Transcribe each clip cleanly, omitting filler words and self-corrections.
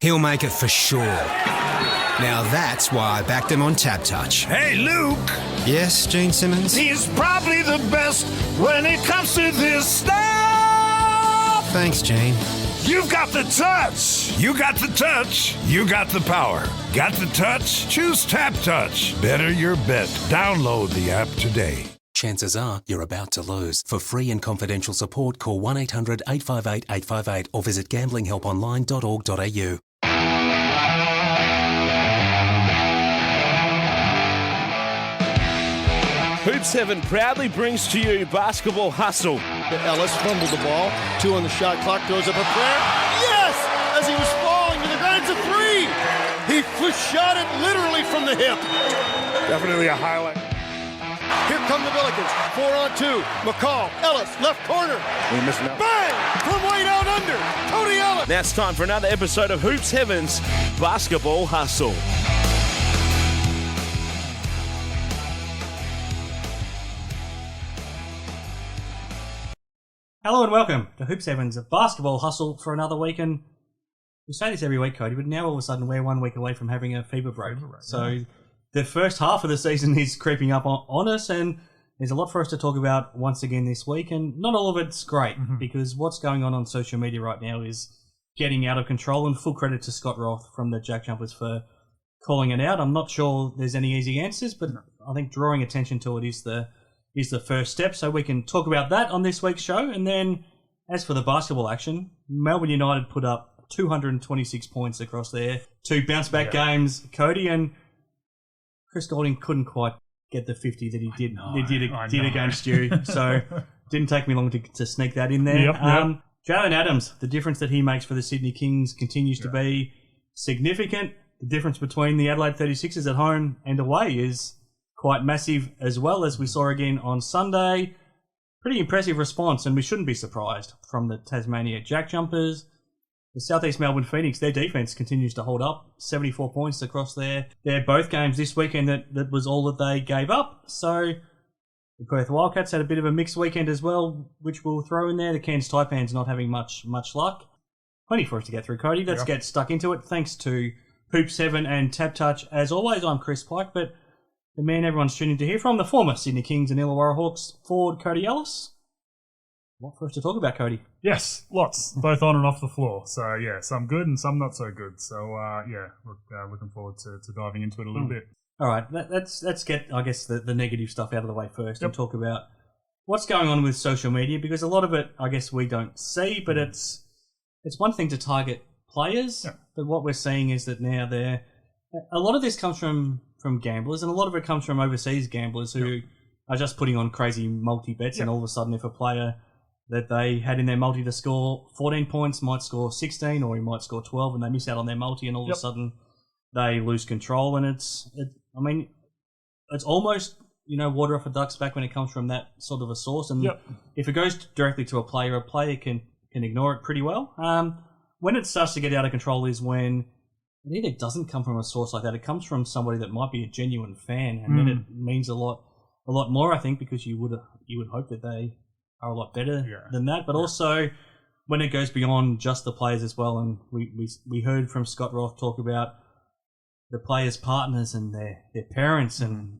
he'll make it for sure. Now that's why I backed him on Tap Touch. Hey, Luke. Yes, Gene Simmons? He's probably the best when it comes to this stuff. Thanks, Gene. You've got the touch. You got the touch. You got the power. Got the touch? Choose Tap Touch. Better your bet. Download the app today. Chances are you're about to lose. For free and confidential support, call 1-800-858-858 or visit gamblinghelponline.org.au. Hoop 7 proudly brings to you Basketball Hustle. Ellis fumbled the ball. 2 on the shot clock. Throws up a prayer. Yes! As he was falling to the ground, it's a 3. He shot it literally from the hip. Definitely a highlight. Here come the Billikens. 4 on 2. McCall. Ellis. Left corner. We missed out. Bang! From way down under. Cody Ellis. Now it's time for another episode of Hoop 7's Basketball Hustle. Hello and welcome to Hoop 7's Basketball Hustle for another week. And we say this every week, Cody, but now all of a sudden we're 1 week away from having a fever break. So the first half of the season is creeping up on us, and there's a lot for us to talk about once again this week. And not all of it's great, because what's going on social media right now is getting out of control, and full credit to Scott Roth from the Jack Jumpers for calling it out. I'm not sure there's any easy answers, but I think drawing attention to it is the first step, so we can talk about that on this week's show. And then, as for the basketball action, Melbourne United put up 226 points across their 2 bounce-back games, Cody, and Chris Goulding couldn't quite get the 50 that he did against you, so didn't take me long to sneak that in there. Jalen Adams, the difference that he makes for the Sydney Kings continues to be significant. The difference between the Adelaide 36ers at home and away is quite massive as well, as we saw again on Sunday. Pretty impressive response, and we shouldn't be surprised from the Tasmania Jack Jumpers. The Southeast Melbourne Phoenix, their defence continues to hold up. 74 points across their both games this weekend. That was all that they gave up. So the Perth Wildcats had a bit of a mixed weekend as well, which we'll throw in there. The Cairns Taipans not having much luck. Plenty for us to get through, Cody. Let's get stuck into it. Thanks to Hoop 7 and Tap Touch. As always, I'm Chris Pike, but the man everyone's tuning to hear from, the former Sydney Kings and Illawarra Hawks forward, Cody Ellis. What for us to talk about, Cody? Yes, lots, both on and off the floor. So, yeah, some good and some not so good. So, looking forward to diving into it a little bit. All right, let's get, I guess, the negative stuff out of the way first and talk about what's going on with social media, because a lot of it, I guess, we don't see, but it's one thing to target players, but what we're seeing is that now a lot of this comes from gamblers, and a lot of it comes from overseas gamblers who are just putting on crazy multi-bets, and all of a sudden if a player that they had in their multi to score 14 points might score 16, or he might score 12, and they miss out on their multi, and all of a sudden they lose control. And it's almost, water off a duck's back when it comes from that sort of a source. And if it goes directly to a player can ignore it pretty well. When it starts to get out of control is when it either doesn't come from a source like that, it comes from somebody that might be a genuine fan, and then it means a lot more, I think, because you would hope that they are a lot better than that. But also when it goes beyond just the players as well, and we heard from Scott Roth talk about the players' partners and their parents, and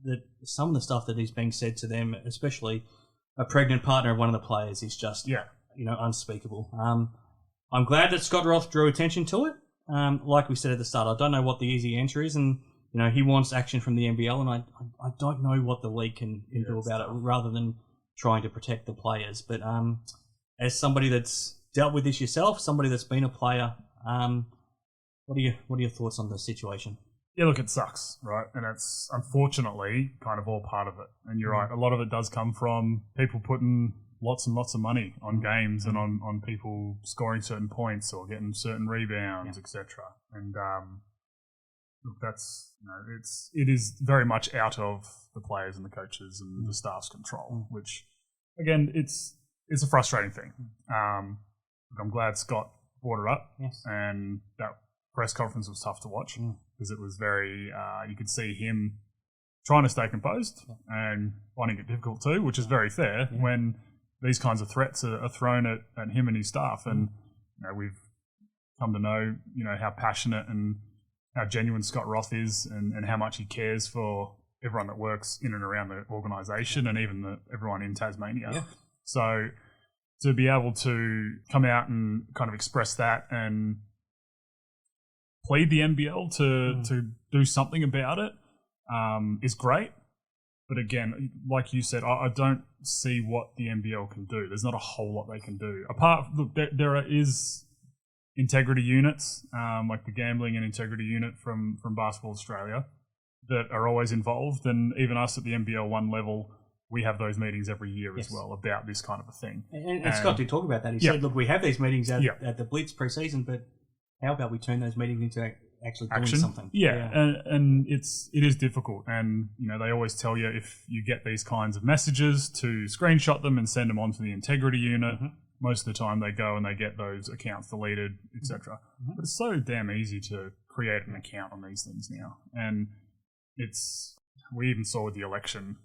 that some of the stuff that is being said to them, especially a pregnant partner of one of the players, is just unspeakable. I'm glad that Scott Roth drew attention to it. Like we said at the start, I don't know what the easy answer is, and he wants action from the NBL, and I don't know what the league can do about it, rather than trying to protect the players. But as somebody that's dealt with this yourself, somebody that's been a player, what are your thoughts on the situation? Yeah, look, it sucks, right? And it's unfortunately kind of all part of it. And you're right, a lot of it does come from people putting lots and lots of money on games and on people scoring certain points or getting certain rebounds, etc. And look, that's it is very much out of the players and the coaches and the staff's control, which again it's a frustrating thing. I'm glad Scott brought it up, and that press conference was tough to watch because it was very you could see him trying to stay composed and finding it difficult too, which is very fair when these kinds of threats are thrown at him and his staff. And we've come to know, how passionate and how genuine Scott Roth is, and how much he cares for everyone that works in and around the organisation, and even everyone in Tasmania. Yeah. So to be able to come out and kind of express that and plead the NBL to do something about it is great. But again, like you said, I don't see what the NBL can do. There's not a whole lot they can do. There is integrity units, like the gambling and integrity unit from Basketball Australia, that are always involved. And even us at the NBL 1 level, we have those meetings every year as well about this kind of a thing. And Scott did talk about that. He said, look, we have these meetings at the Blitz pre-season, but how about we turn those meetings into actually doing something? Yeah. And it is difficult. And, they always tell you, if you get these kinds of messages, to screenshot them and send them on to the integrity unit. Mm-hmm. Most of the time they go and they get those accounts deleted, etc. Mm-hmm. But it's so damn easy to create an account on these things now. And we even saw with the election,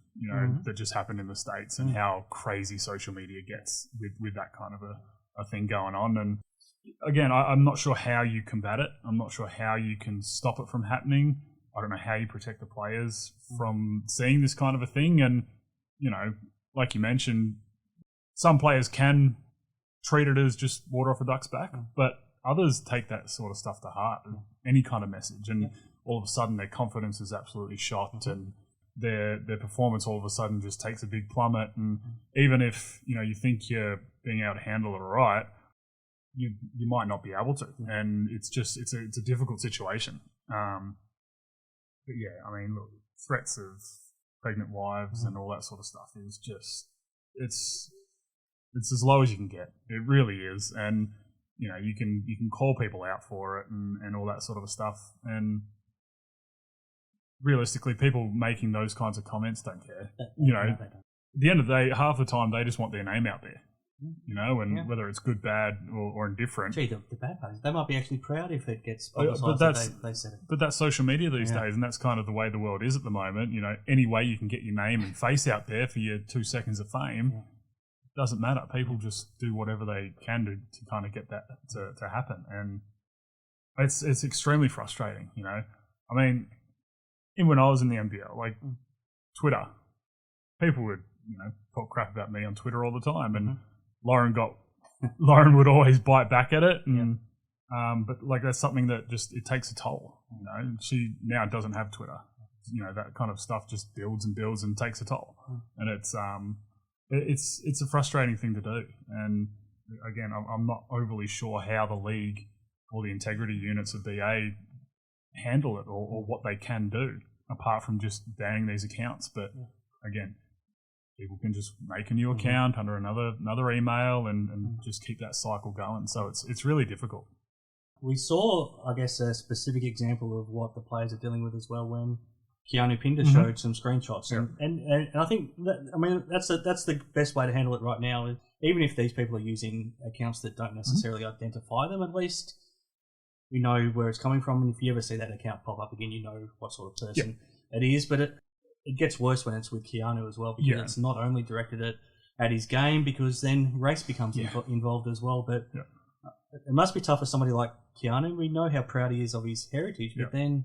that just happened in the States, and how crazy social media gets with that kind of a thing going on. And again, I'm not sure how you combat it. I'm not sure how you can stop it from happening. I don't know how you protect the players from seeing this kind of a thing. And, like you mentioned, some players can treat it as just water off a duck's back, but others take that sort of stuff to heart, any kind of message. And all of a sudden their confidence is absolutely shot, and their performance all of a sudden just takes a big plummet. And even if, you think you're being able to handle it all right, you might not be able to. And it's a difficult situation. But yeah, I mean, look, threats of pregnant wives and all that sort of stuff is just, it's as low as you can get. It really is. And, you can call people out for it and all that sort of stuff. And realistically, people making those kinds of comments don't care. At the end of the day, half the time they just want their name out there. And whether it's good, bad, or indifferent. Gee, the bad part is they might be actually proud if it gets publicised that they said it. But that's social media these days, and that's kind of the way the world is at the moment. Any way you can get your name and face out there for your 2 seconds of fame, doesn't matter. People just do whatever they can do to kind of get that to happen. And it's extremely frustrating, I mean, when I was in the NBL, like Twitter, people would, talk crap about me on Twitter all the time, and Lauren would always bite back at it, and but like that's something that just it takes a toll. She now doesn't have Twitter. That kind of stuff just builds and builds and takes a toll, and it's a frustrating thing to do. And again, I'm not overly sure how the league or the integrity units of BA handle it, or what they can do apart from just banning these accounts. But again, people can just make a new account under another email and just keep that cycle going. So it's really difficult. We saw, I guess, a specific example of what the players are dealing with as well when Keanu Pinder showed some screenshots. And I think that's the best way to handle it right now. Even if these people are using accounts that don't necessarily identify them, at least we know where it's coming from. And if you ever see that account pop up again, you know what sort of person it is. But it gets worse when it's with Keanu as well, because it's not only directed at his game, because then race becomes involved as well. But it must be tough for somebody like Keanu. We know how proud he is of his heritage, but then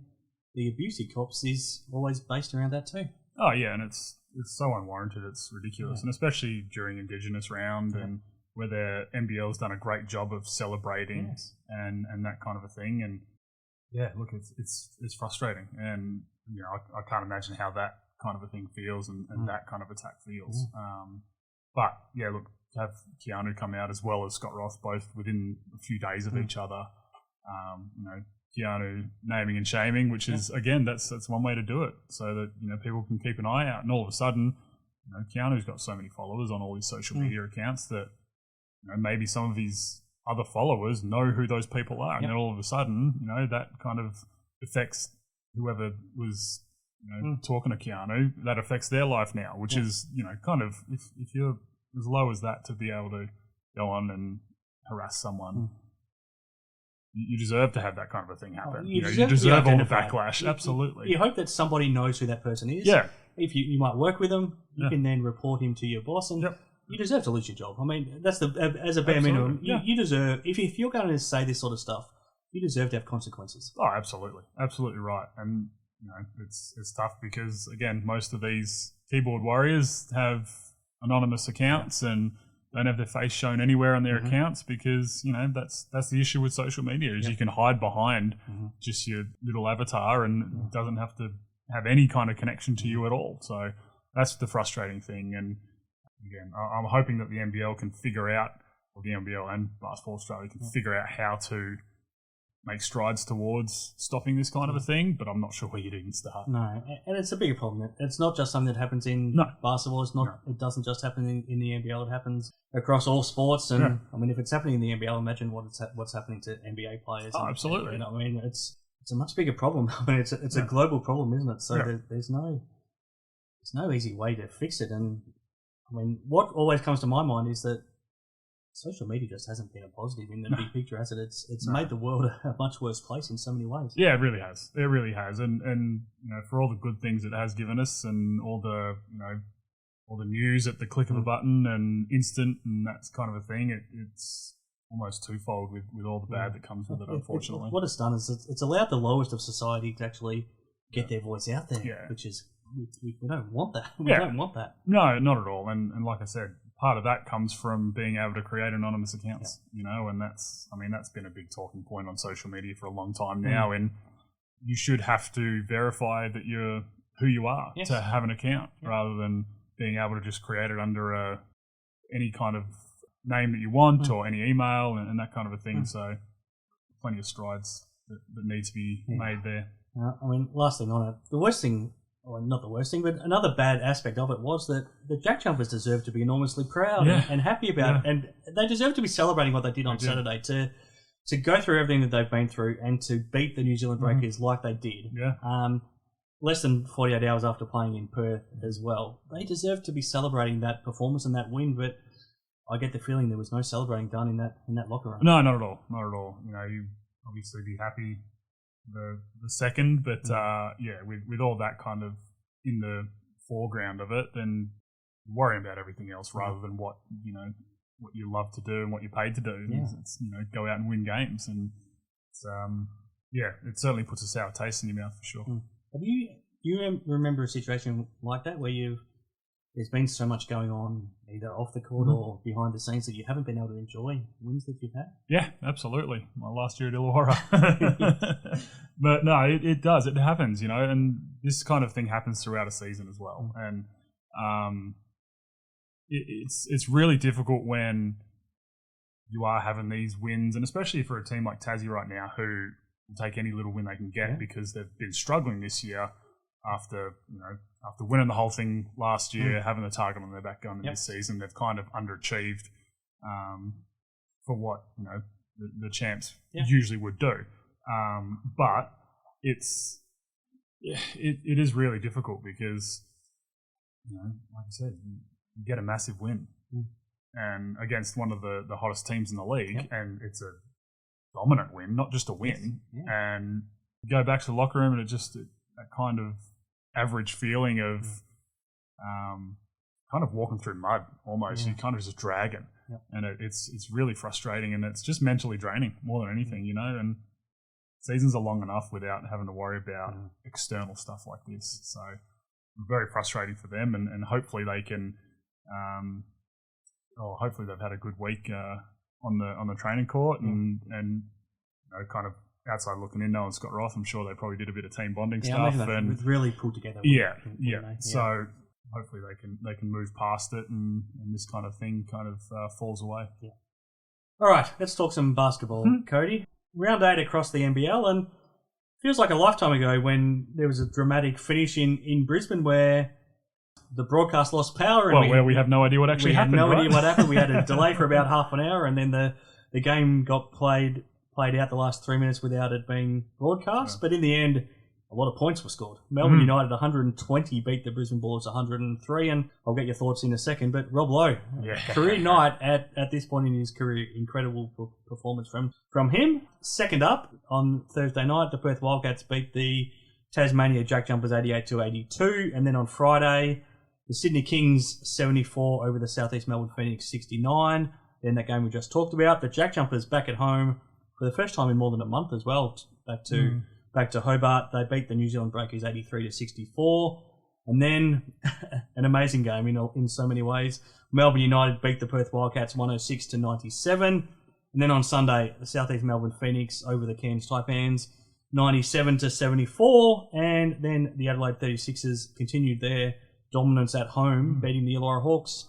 the abuse he cops is always based around that too. Oh yeah, and it's so unwarranted. It's ridiculous, and especially during Indigenous round and where the NBL's done a great job of celebrating and that kind of a thing. And look, it's frustrating, and I can't imagine how that kind of a thing feels and that kind of attack feels. But look, to have Keanu come out as well as Scott Roth, both within a few days of each other, Keanu naming and shaming, which is again that's one way to do it, so that people can keep an eye out. And all of a sudden, Keanu's got so many followers on all his social media accounts that maybe some of his other followers know who those people are, and then all of a sudden, that kind of affects whoever was talking to Keanu. That affects their life now, which is kind of if you're as low as that to be able to go on and harass someone. You deserve to have that kind of a thing happen. You deserve all the backlash. Absolutely. You hope that somebody knows who that person is. Yeah. If you might work with them, you can then report him to your boss, and you deserve to lose your job. I mean, that's as a bare minimum. You deserve, if you're going to say this sort of stuff you deserve to have consequences. Oh, absolutely. Absolutely right. And, it's tough because, again, most of these keyboard warriors have anonymous accounts and don't have their face shown anywhere on their accounts because, that's the issue with social media is you can hide behind just your little avatar and it doesn't have to have any kind of connection to you at all. So that's the frustrating thing. And again, I'm hoping that the NBL can figure out, or the NBL and Basketball Australia can figure out how to make strides towards stopping this kind of a thing, but I'm not sure where you'd even start. No, and it's a bigger problem. It's not just something that happens in basketball. It doesn't just happen in the NBL. It happens across all sports. And I mean, if it's happening in the NBL, imagine what's happening to NBA players. Oh, absolutely. I mean, it's a much bigger problem. I mean, it's a global problem, isn't it? So there's no easy way to fix it. And I mean, what always comes to my mind is that social media just hasn't been a positive in the big picture, has it? It's made the world a much worse place in so many ways. Yeah, it really has. It really has. And for all the good things it has given us and all the news at the click of a button and instant and that kind of a thing, it's almost twofold with all the bad that comes with it, unfortunately. What it's done is it's allowed the lowest of society to actually get their voice out there, which is we don't want that. We don't want that. No, not at all. And like I said, part of that comes from being able to create anonymous accounts, and that's been a big talking point on social media for a long time now. And you should have to verify that you're who you are to have an account rather than being able to just create it under any kind of name that you want or any email and that kind of a thing. So plenty of strides that need to be made there. I mean, last thing on it, the worst thing, or not the worst thing, but another bad aspect of it was that the Jack Jumpers deserve to be enormously proud and happy about it. And they deserve to be celebrating what they did on Saturday, to go through everything that they've been through and to beat the New Zealand Breakers like they did. Less than 48 hours after playing in Perth as well. They deserve to be celebrating that performance and that win, but I get the feeling there was no celebrating done in that locker room. No, not at all. Not at all. You obviously be happy the second, but with all that kind of in the foreground of it, then worrying about everything else rather than what you love to do and what you're paid to do. It's go out and win games, and it's, it certainly puts a sour taste in your mouth for sure. Do you remember a situation like that where there's been so much going on either off the court or behind the scenes that you haven't been able to enjoy wins that you've had? Yeah, absolutely. My last year at Illawarra. But no, it does. It happens, and this kind of thing happens throughout a season as well. And it's really difficult when you are having these wins, and especially for a team like Tassie right now who will take any little win they can get because they've been struggling this year after winning the whole thing last year, having the target on their back going into this season. They've kind of underachieved for what the champs usually would do. But it is really difficult because like I said, you get a massive win and against one of the hottest teams in the league, and it's a dominant win, not just a win. And you go back to the locker room and it just that kind of average feeling of kind of walking through mud almost. You kind of just dragging, and it's really frustrating, and it's just mentally draining more than anything, and seasons are long enough without having to worry about external stuff like this. So very frustrating for them, and hopefully they can hopefully they've had a good week on the training court and kind of outside looking in, knowing Scott Roth, I'm sure they probably did a bit of team bonding stuff and really pulled together. So hopefully they can move past it and this kind of thing kind of falls away. All right, let's talk some basketball, Cody. Round 8 across the NBL, and feels like a lifetime ago when there was a dramatic finish in Brisbane where the broadcast lost power. And where we have no idea what actually happened. We had no idea what happened. We had a delay for about half an hour, and then the game got played out the last 3 minutes without it being broadcast. But in the end, a lot of points were scored. Melbourne United 120 beat the Brisbane Bullets 103, and I'll get your thoughts in a second. But Rob Loe, career night at this point in his career, incredible performance from him. Second up on Thursday night, the Perth Wildcats beat the Tasmania Jack Jumpers 88-82, and then on Friday, the Sydney Kings 74 over the Southeast Melbourne Phoenix 69. Then that game we just talked about, the Jack Jumpers back at home for the first time in more than a month as well. Back to Hobart, they beat the New Zealand Breakers 83-64, and then an amazing game in so many ways. Melbourne United beat the Perth Wildcats 106-97, and then on Sunday, the South East Melbourne Phoenix over the Cairns Taipans 97-74, and then the Adelaide 36ers continued their dominance at home, beating the Illawarra Hawks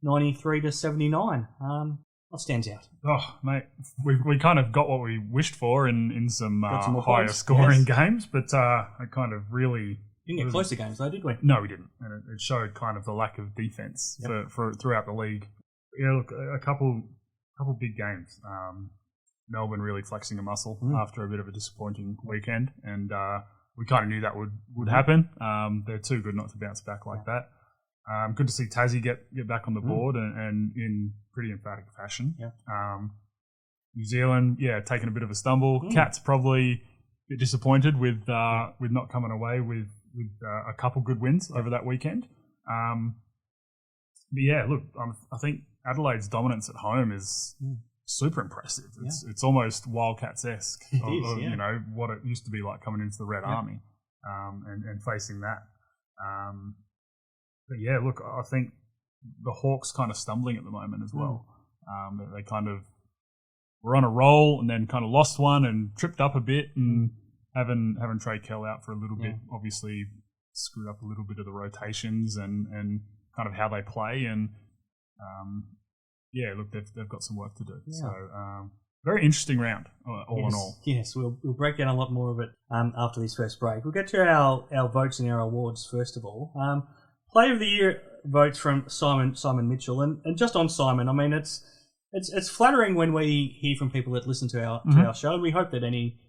93-79. What stands out? Oh, mate, we kind of got what we wished for in some more higher points, scoring games, but it kind of really didn't get closer games though, did we? No, we didn't, and it showed kind of the lack of defense for throughout the league. Yeah, look, a couple big games. Melbourne really flexing a muscle after a bit of a disappointing weekend, and we kind of knew that would happen. They're too good not to bounce back like that. Good to see Tassie get back on the board and in pretty emphatic fashion. Yeah. New Zealand, taking a bit of a stumble. Cats probably a bit disappointed with not coming away with a couple good wins over that weekend. But yeah, look, I think Adelaide's dominance at home is super impressive. It's almost Wildcats-esque of you know, what it used to be like coming into the Red Army and facing that. But yeah, look, I think the Hawks kind of stumbling at the moment as well. They kind of were on a roll and then kind of lost one and tripped up a bit, and having Trey Kell out for a little bit obviously screwed up a little bit of the rotations and kind of how they play. And look, they've got some work to do. So very interesting round, all in all. Yes, we'll break down a lot more of it after this first break. We'll get to our votes and our awards first of all. Player of the Year votes from Simon Mitchell, and just on Simon, I mean it's flattering when we hear from people that listen to our show, and we hope that any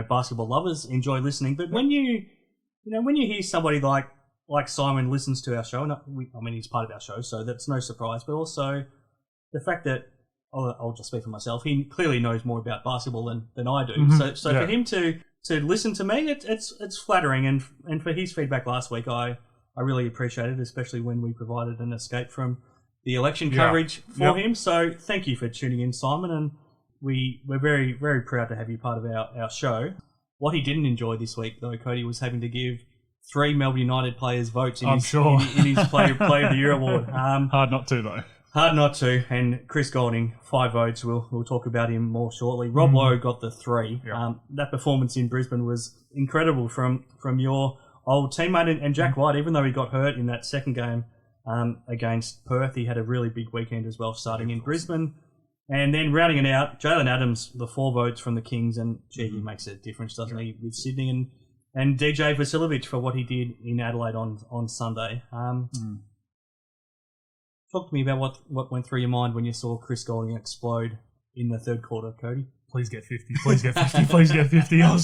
basketball lovers enjoy listening. But when you hear somebody like Simon listens to our show, and he's part of our show, so that's no surprise. But also the fact that I'll just speak for myself, he clearly knows more about basketball than I do. So for him to listen to me, it's flattering, and for his feedback last week, I really appreciate it, especially when we provided an escape from the election coverage for him. So thank you for tuning in, Simon, and we're very, very proud to have you part of our show. What he didn't enjoy this week, though, Cody, was having to give 3 Melbourne United players votes in his Player of the Year award. Hard not to, though. Hard not to. And Chris Goulding, 5 votes. We'll talk about him more shortly. Rob Loe got the 3. That performance in Brisbane was incredible from your old teammate, and Jack White, even though he got hurt in that second game against Perth, he had a really big weekend as well, starting in Brisbane. And then rounding it out, Jalen Adams, the 4 votes from the Kings, and he makes a difference, doesn't he, with Sydney, and DJ Vasiljevic for what he did in Adelaide on Sunday. Talk to me about what went through your mind when you saw Chris Goulding explode in the third quarter, Cody. Please get 50. Please get 50. Please get 50. I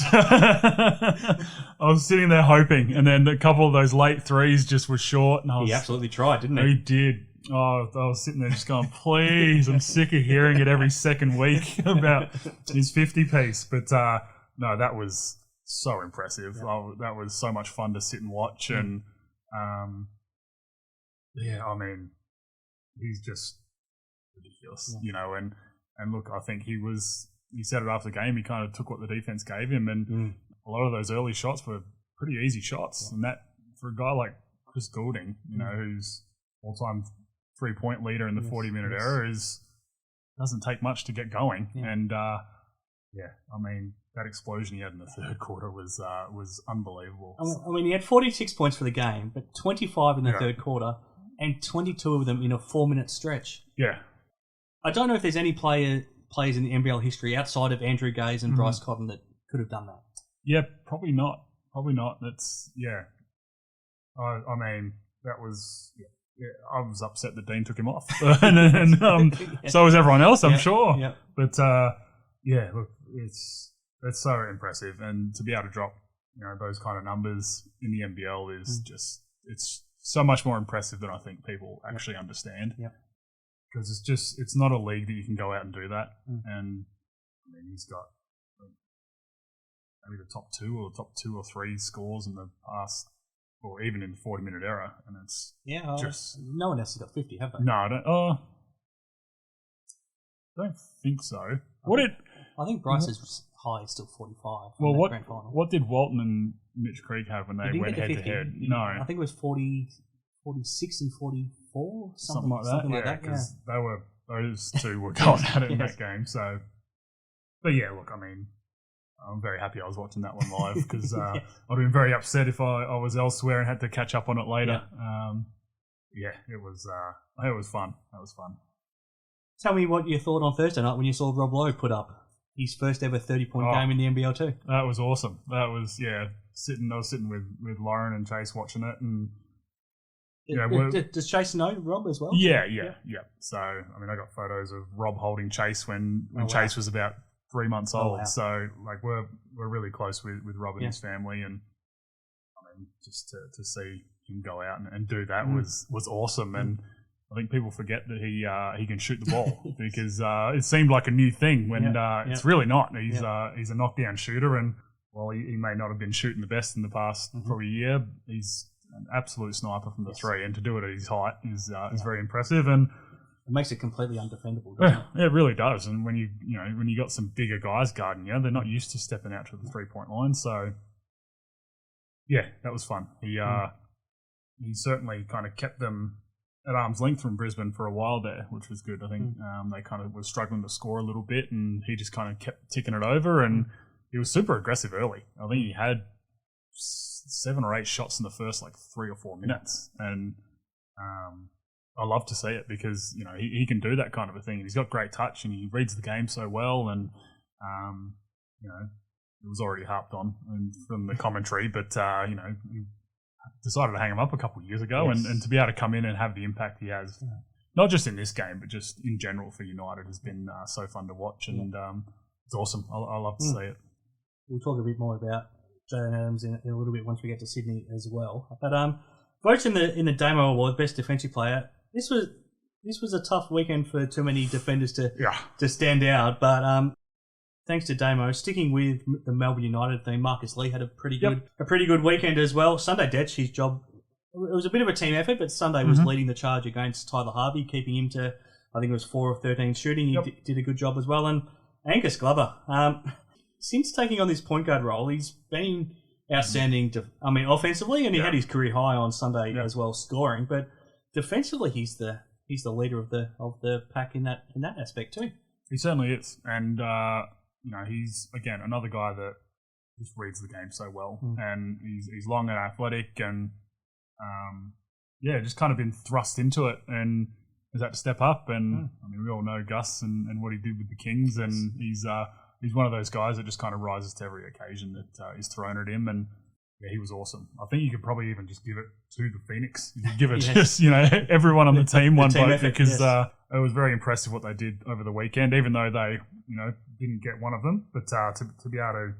was sitting there hoping, and then a couple of those late threes just were short. And he absolutely tried, didn't he? He did. Oh, I was sitting there just going, please, I'm sick of hearing it every second week about his 50 piece. But no, that was so impressive. That was so much fun to sit and watch. And I mean, he's just ridiculous, and look, I think he said it after the game, he kind of took what the defense gave him, and a lot of those early shots were pretty easy shots. And that, for a guy like Chris Goulding, who's all-time 3-point leader in the 40-minute era, doesn't take much to get going. And I mean, that explosion he had in the third quarter was unbelievable. I mean, he had 46 points for the game, but 25 in the third quarter, and 22 of them in a 4-minute stretch. Yeah. I don't know if there's any players in the NBL history outside of Andrew Gaze and Bryce Cotton that could have done that. Yeah, probably not. That's, I mean, that was... I was upset that Dean took him off. So was everyone else, I'm sure. Yeah. But, look, it's so impressive. And to be able to drop, those kind of numbers in the NBL is just... It's so much more impressive than I think people actually understand. Yeah. Because it's not a league that you can go out and do that. And I mean, he's got maybe the top 2 or 3 scores in the past, or even in the 40-minute era, and it's just no one else has got 50, have they? No, I don't think so. I think Bryce's high is still 45. Well, in that grand final. what did Walton and Mitch Creek have when they went head to head? No, I think it was 46 and 44, something like that. Something like that, because those two were going at it in that game. So, but yeah, look, I mean, I'm very happy I was watching that one live because I'd have been very upset if I was elsewhere and had to catch up on it later. It was fun. That was fun. Tell me what you thought on Thursday night when you saw Rob Loe put up his first ever 30-point game in the NBL too. That was awesome. That was, I was sitting with Lauren and Chase watching it, and does Chase know Rob as well? Yeah. So, I mean, I got photos of Rob holding Chase when Chase was about 3 months old. Wow. So, like, we're really close with Rob and his family, and I mean, just to see him go out and do that was awesome. And I think people forget that he can shoot the ball because it seemed like a new thing when it's really not. He's a knockdown shooter, and while he may not have been shooting the best in the past probably year, he's an absolute sniper from the three, and to do it at his height is very impressive, and it makes it completely undefendable, doesn't it? It really does. And when you got some bigger guys guarding you, they're not used to stepping out to the 3-point line. So yeah, that was fun. He certainly kind of kept them at arm's length from Brisbane for a while there, which was good. I think they kind of were struggling to score a little bit, and he just kind of kept ticking it over, and he was super aggressive early. I think he had 7 or 8 shots in the first 3 or 4 minutes, and I love to see it because he can do that kind of a thing. He's got great touch, and he reads the game so well, and it was already harped on from the commentary, but he decided to hang him up a couple of years ago, and to be able to come in and have the impact he has, not just in this game, but just in general for United, has been so fun to watch, and it's awesome. I love to see it. We'll talk a bit more about Jonah Adams in a little bit once we get to Sydney as well. But votes in the Damo Award, Best Defensive Player. This was a tough weekend for too many defenders to stand out, but thanks to Damo, sticking with the Melbourne United theme, Marcus Lee had a pretty good weekend as well. Sunday Detch, his job, it was a bit of a team effort, but Sunday was leading the charge against Tyler Harvey, keeping him to, I think it was 4 of 13 shooting. He did a good job as well. And Angus Glover, since taking on this point guard role, he's been outstanding. Offensively, and he had his career high on Sunday as well, scoring. But defensively, he's the leader of the pack in that aspect too. He certainly is, and he's again another guy that just reads the game so well, and he's long and athletic, and just kind of been thrust into it, and has had to step up. And I mean, we all know Gus and what he did with the Kings, and he's one of those guys that just kind of rises to every occasion that is thrown at him, and he was awesome. I think you could probably even just give it to the Phoenix. You could give it just everyone on the team one vote, because it was very impressive what they did over the weekend, even though they didn't get one of them, but to be able to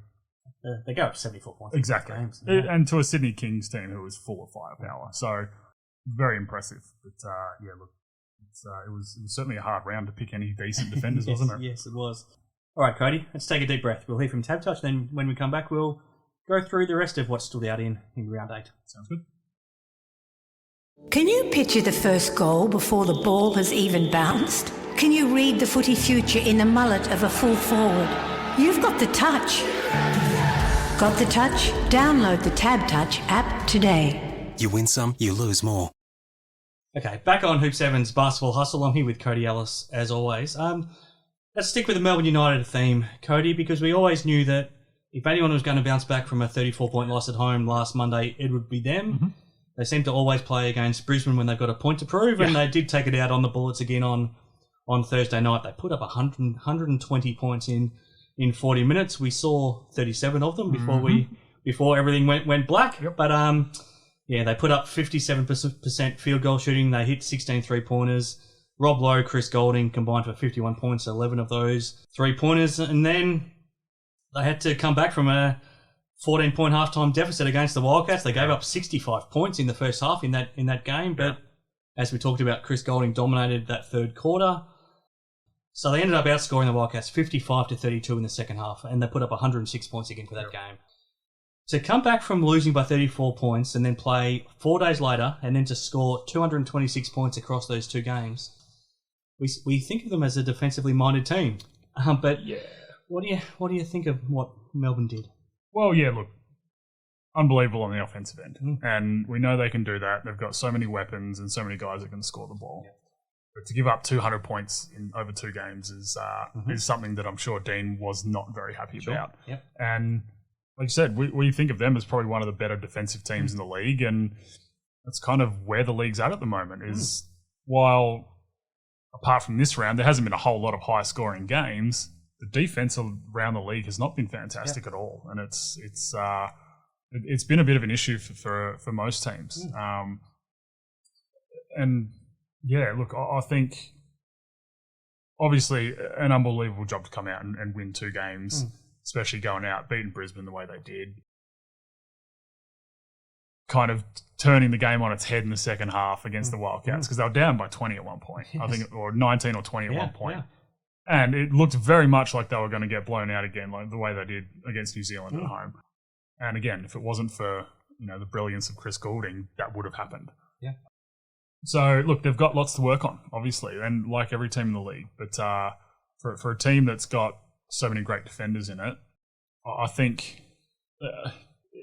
they go up 74 points exactly in games, and to a Sydney Kings team who was full of firepower, so very impressive. But look, it was certainly a hard round to pick any decent defenders, wasn't it? Yes, it was. All right, Cody, let's take a deep breath. We'll hear from Tab Touch, then when we come back, we'll go through the rest of what stood out in round 8. Sounds good. Can you picture the first goal before the ball has even bounced? Can you read the footy future in the mullet of a full forward? You've got the touch. Got the touch? Download the Tab Touch app today. You win some, you lose more. Okay, back on Hoop 7's Basketball Hustle. I'm here with Cody Ellis, as always. Let's stick with the Melbourne United theme, Cody, because we always knew that if anyone was going to bounce back from a 34-point loss at home last Monday, it would be them. They seem to always play against Brisbane when they've got a point to prove, and they did take it out on the Bullets again on Thursday night. They put up 120 points in 40 minutes. We saw 37 of them before everything went black. But they put up 57% field goal shooting. They hit 16 3-pointers. Rob Loe, Chris Goulding combined for 51 points, 11 of those 3-pointers, and then they had to come back from a 14-point halftime deficit against the Wildcats. They gave up 65 points in the first half in that game, but as we talked about, Chris Goulding dominated that third quarter. So they ended up outscoring the Wildcats 55-32 in the second half, and they put up 106 points again for that game. To come back from losing by 34 points and then play 4 days later and then to score 226 points across those 2 games, we think of them as a defensively minded team. But What do you think of what Melbourne did? Well, yeah, look, unbelievable on the offensive end. And we know they can do that. They've got so many weapons and so many guys that can score the ball. Yeah. But to give up 200 points in over 2 games is something that I'm sure Dean was not very happy about. Yep. And like you said, we think of them as probably one of the better defensive teams in the league, and that's kind of where the league's at the moment. Is while apart from this round, there hasn't been a whole lot of high-scoring games. The defense around the league has not been fantastic at all, and it's been a bit of an issue for most teams. And yeah, look, I think obviously an unbelievable job to come out and win 2 games, especially going out, beating Brisbane the way they did. Kind of turning the game on its head in the second half against the Wildcats, because they were down by 20 at one point, I think, or 19 or 20 at one point. Yeah. And it looked very much like they were going to get blown out again, like the way they did against New Zealand at home. And again, if it wasn't for the brilliance of Chris Goulding, that would have happened. Yeah. So look, they've got lots to work on, obviously, and like every team in the league. But for a team that's got so many great defenders in it, I think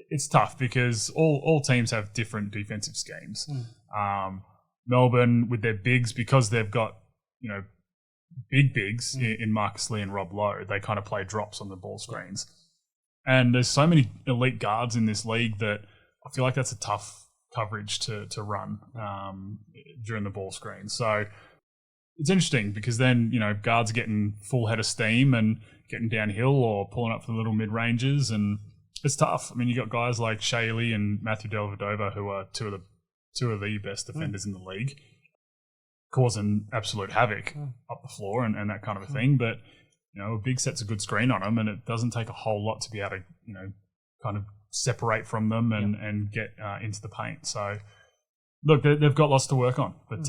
it's tough because all teams have different defensive schemes. Melbourne with their bigs, because they've got big bigs in Marcus Lee and Rob Loe, they kind of play drops on the ball screens. And there's so many elite guards in this league that I feel like that's a tough coverage to run during the ball screen. So it's interesting because then, guards are getting full head of steam and getting downhill or pulling up for the little mid-ranges, and it's tough. I mean, you got guys like Shaylee and Matthew Dellavedova, who are two of the best defenders in the league, causing absolute havoc up the floor and that kind of a thing. But a big set's a good screen on them, and it doesn't take a whole lot to be able to kind of separate from them and get into the paint. So look, they've got lots to work on, but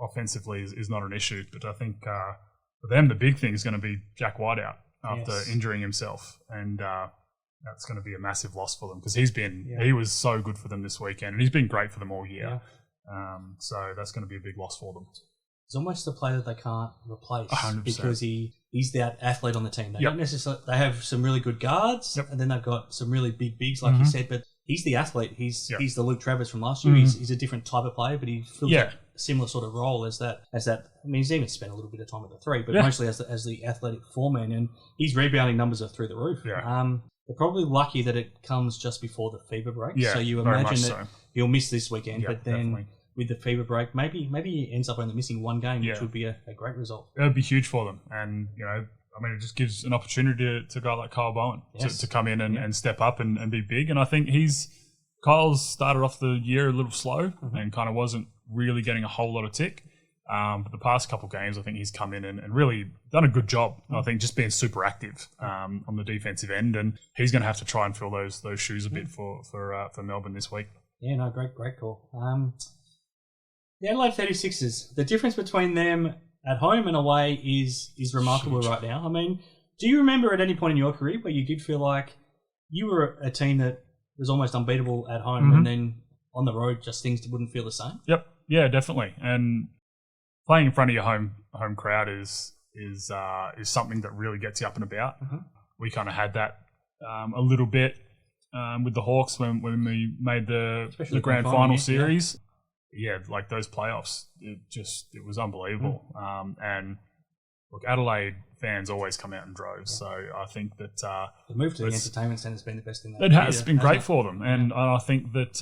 offensively is not an issue. But I think for them, the big thing is going to be Jack White out after injuring himself, and that's going to be a massive loss for them because he was so good for them this weekend, and he's been great for them all year. So that's going to be a big loss for them. He's almost a player that they can't replace 100%. Because he's that athlete on the team. They don't necessarily. They have some really good guards, and then they've got some really big bigs, like you said. But he's the athlete. He's the Luke Travers from last year. He's a different type of player, but he fills a similar sort of role as that. I mean, he's even spent a little bit of time at the 3, but mostly as the athletic 4-man, and his rebounding numbers are through the roof. They're probably lucky that it comes just before the fever break. So you imagine that he'll miss this weekend, but then. Definitely. With the fever break, maybe he ends up only missing 1 game, which would be a great result. It would be huge for them. And, it just gives an opportunity to a guy like Kyle Bowen to come in and step up and be big. And I think Kyle's started off the year a little slow and kind of wasn't really getting a whole lot of tick. But the past couple of games, I think he's come in and really done a good job. I think just being super active on the defensive end. And he's going to have to try and fill those shoes a bit for Melbourne this week. Yeah, no, great call. The Adelaide 36ers, the difference between them at home and away is remarkable right now. I mean, do you remember at any point in your career where you did feel like you were a team that was almost unbeatable at home and then on the road just things wouldn't feel the same? Yep. Yeah, definitely. And playing in front of your home crowd is something that really gets you up and about. We kind of had that a little bit with the Hawks when we made the grand final series. Yeah, like those playoffs, it was unbelievable. And look, Adelaide fans always come out in droves, so I think that the move to the entertainment centre has been the best thing. It has been great for them, and I think that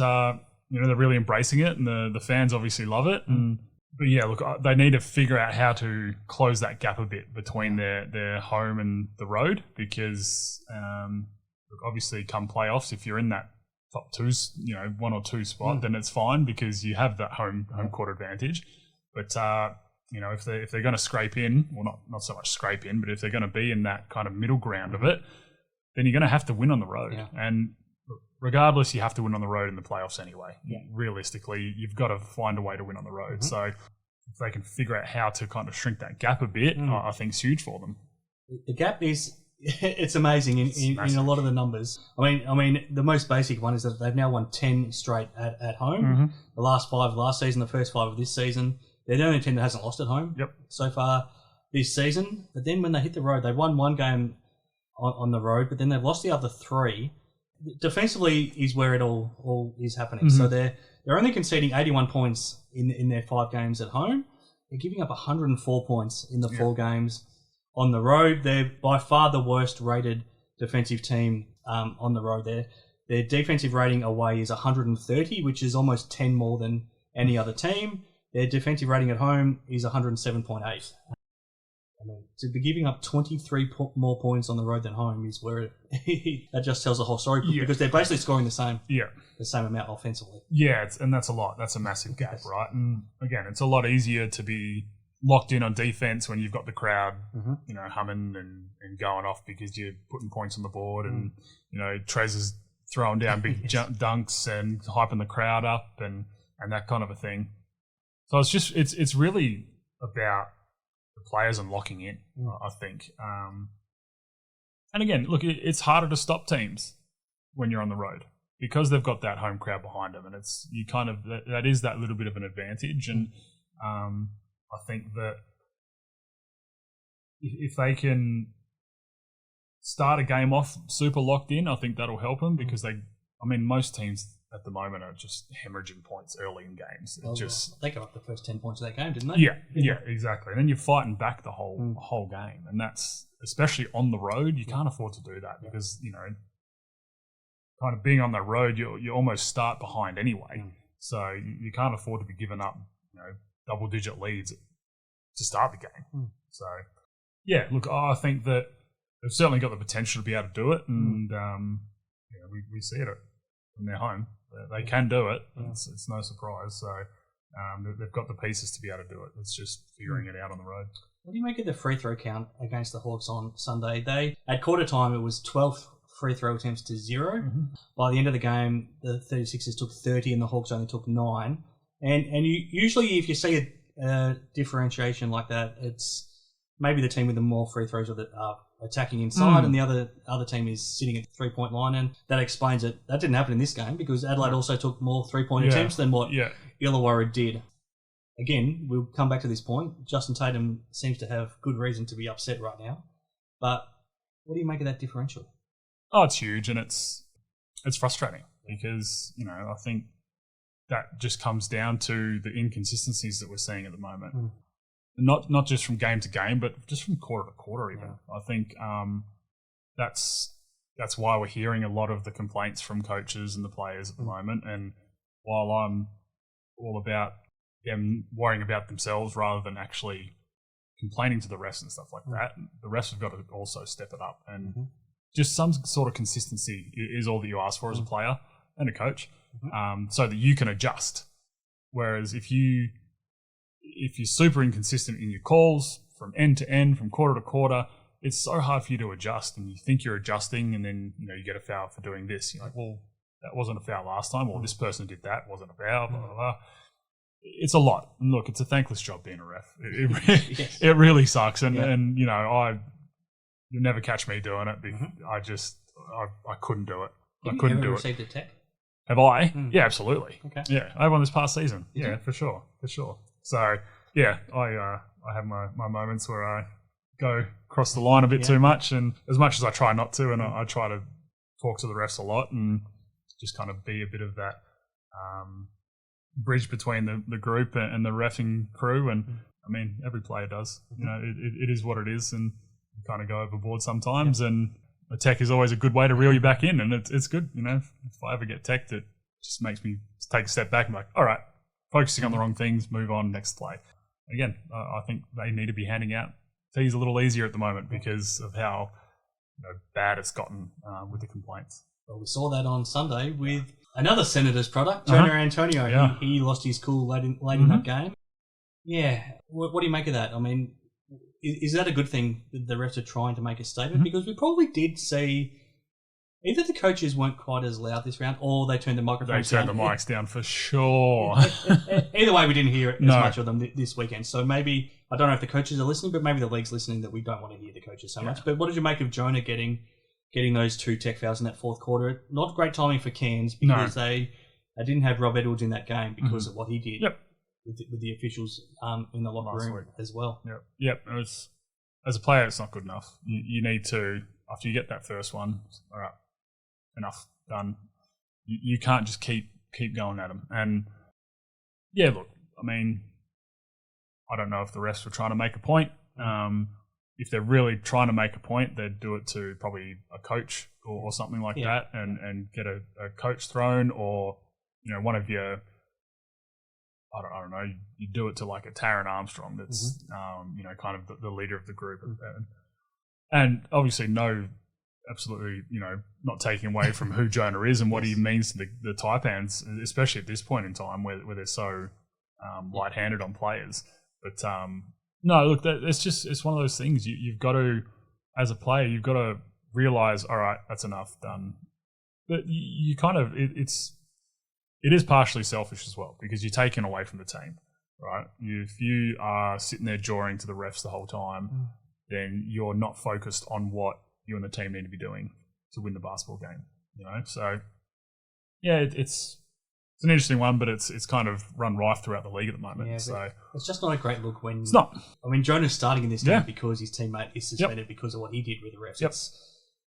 they're really embracing it, and the fans obviously love it. But yeah, look, they need to figure out how to close that gap a bit between their home and the road, because look, obviously come playoffs, if you're in that top 1 or 2 spot, then it's fine because you have that home court advantage. But if they're going to scrape in, well, not so much scrape in, but if they're going to be in that kind of middle ground of it, then you're going to have to win on the road. And regardless, you have to win on the road in the playoffs anyway. Realistically, you've got to find a way to win on the road. So if they can figure out how to kind of shrink that gap a bit, I think it's huge for them. The gap is. It's amazing in a lot of the numbers. I mean, the most basic one is that they've now won 10 straight at home. The last 5 last season, the first 5 of this season. They're the only team that hasn't lost at home so far. this season. But then when they hit the road, they won one game on the road, but then they've lost the other 3. Defensively is where it all is happening. So they're only conceding 81 points in their 5 games at home. They're giving up 104 points in the 4 games on the road. They're by far the worst rated defensive team on the road. Their defensive rating away is 130, which is almost 10 more than any other team. Their defensive rating at home is 107.8. I mean, to be giving up 23 more points on the road than home is where that just tells the whole story because they're basically scoring the same amount offensively. Yeah, and that's a lot. That's a massive gap, right? And again, it's a lot easier to be locked in on defense when you've got the crowd, humming and going off because you're putting points on the board, and Trez is throwing down big dunks and hyping the crowd up and that kind of a thing. So it's really about the players and locking in, I think. And again, look, it's harder to stop teams when you're on the road because they've got that home crowd behind them, and it's that is that little bit of an advantage. And I think that if they can start a game off super locked in, I think that'll help them because most teams at the moment are just hemorrhaging points early in games. They got up the first 10 points of that game, didn't they? Yeah, exactly. And then you're fighting back the whole game, and that's especially on the road. You can't afford to do that because kind of being on the road, you almost start behind anyway. So you can't afford to be giving up double-digit leads to start the game. So yeah, look, I think that they've certainly got the potential to be able to do it, and we see it from their home. They can do it. It's no surprise. So they've got the pieces to be able to do it. It's just figuring it out on the road. What do you make of the free throw count against the Hawks on Sunday? At quarter time, it was 12 free throw attempts to 0. By the end of the game, the 36ers took 30 and the Hawks only took 9. And usually if you see a differentiation like that, it's maybe the team with the more free throws are attacking inside and the other team is sitting at the 3-point line, and that explains it. That didn't happen in this game because Adelaide also took more 3-point attempts than what Illawarra did. Again, we'll come back to this point. Justin Tatum seems to have good reason to be upset right now. But what do you make of that differential? Oh, it's huge, and it's frustrating because, I think that just comes down to the inconsistencies that we're seeing at the moment. Not just from game to game, but just from quarter to quarter even. I think that's why we're hearing a lot of the complaints from coaches and the players at the moment. And while I'm all about them worrying about themselves rather than actually complaining to the refs and stuff like that, the refs have got to also step it up. And just some sort of consistency is all that you ask for as a player and a coach, so that you can adjust. Whereas if you're super inconsistent in your calls from end to end, from quarter to quarter, it's so hard for you to adjust, and you think you're adjusting, and then you get a foul for doing this. You're like, well, that wasn't a foul last time, or this person did that, wasn't a foul, blah, blah, blah. It's a lot. And look, it's a thankless job being a ref. It really sucks, and you'll never catch me doing it because I couldn't do it. Have you ever received a tech? Have I? Yeah, absolutely. Okay. Yeah, I won this past season. Yeah, for sure. So yeah, I have my moments where I go across the line a bit too much, and as much as I try not to, and I try to talk to the refs a lot and just kind of be a bit of that bridge between the group and the reffing crew. And I mean, every player does. It is what it is, and you kind of go overboard sometimes. And a tech is always a good way to reel you back in, and it's good. If I ever get teched, it just makes me take a step back and be like, all right, focusing on the wrong things, move on, next play. Again, I think they need to be handing out tees a little easier at the moment because of how bad it's gotten with the complaints. Well, we saw that on Sunday with another Senators product, Jonah Antonio. Yeah. He lost his cool late in that game. Yeah. What do you make of that? I mean, is that a good thing that the refs are trying to make a statement? Because we probably did see either the coaches weren't quite as loud this round or they turned the microphones down. They turned the mics down for sure. Either way, we didn't hear as much of them this weekend. So maybe, I don't know if the coaches are listening, but maybe the league's listening that we don't want to hear the coaches so much. But what did you make of Jonah getting those 2 tech fouls in that fourth quarter? Not great timing for Cairns because they didn't have Rob Edwards in that game because of what he did with the officials in the locker room as well. Yep. It was as a player, it's not good enough. You need to, after you get that first one, all right, enough, done. You can't just keep going at them. And yeah, look, I mean, I don't know if the refs were trying to make a point. If they're really trying to make a point, they'd do it to probably a coach or something like that, and get a coach thrown, or one of your, I don't know, you do it to like a Taron Armstrong that's kind of the leader of the group, and obviously absolutely not taking away from who Jonah is and what he means to the Taipans, especially at this point in time where they're so light-handed on players, but. No, look, it's one of those things. You've got to, as a player, you've got to realise, all right, that's enough, done. But you kind of, it is partially selfish as well, because you're taken away from the team, right? If you are sitting there jawing to the refs the whole time, then you're not focused on what you and the team need to be doing to win the basketball game. So yeah, it's an interesting one, but it's kind of run rife throughout the league at the moment. Yeah, so it's just not a great look when it's not. I mean, Jonah's starting in this game because his teammate is suspended because of what he did with the refs. Yep. It's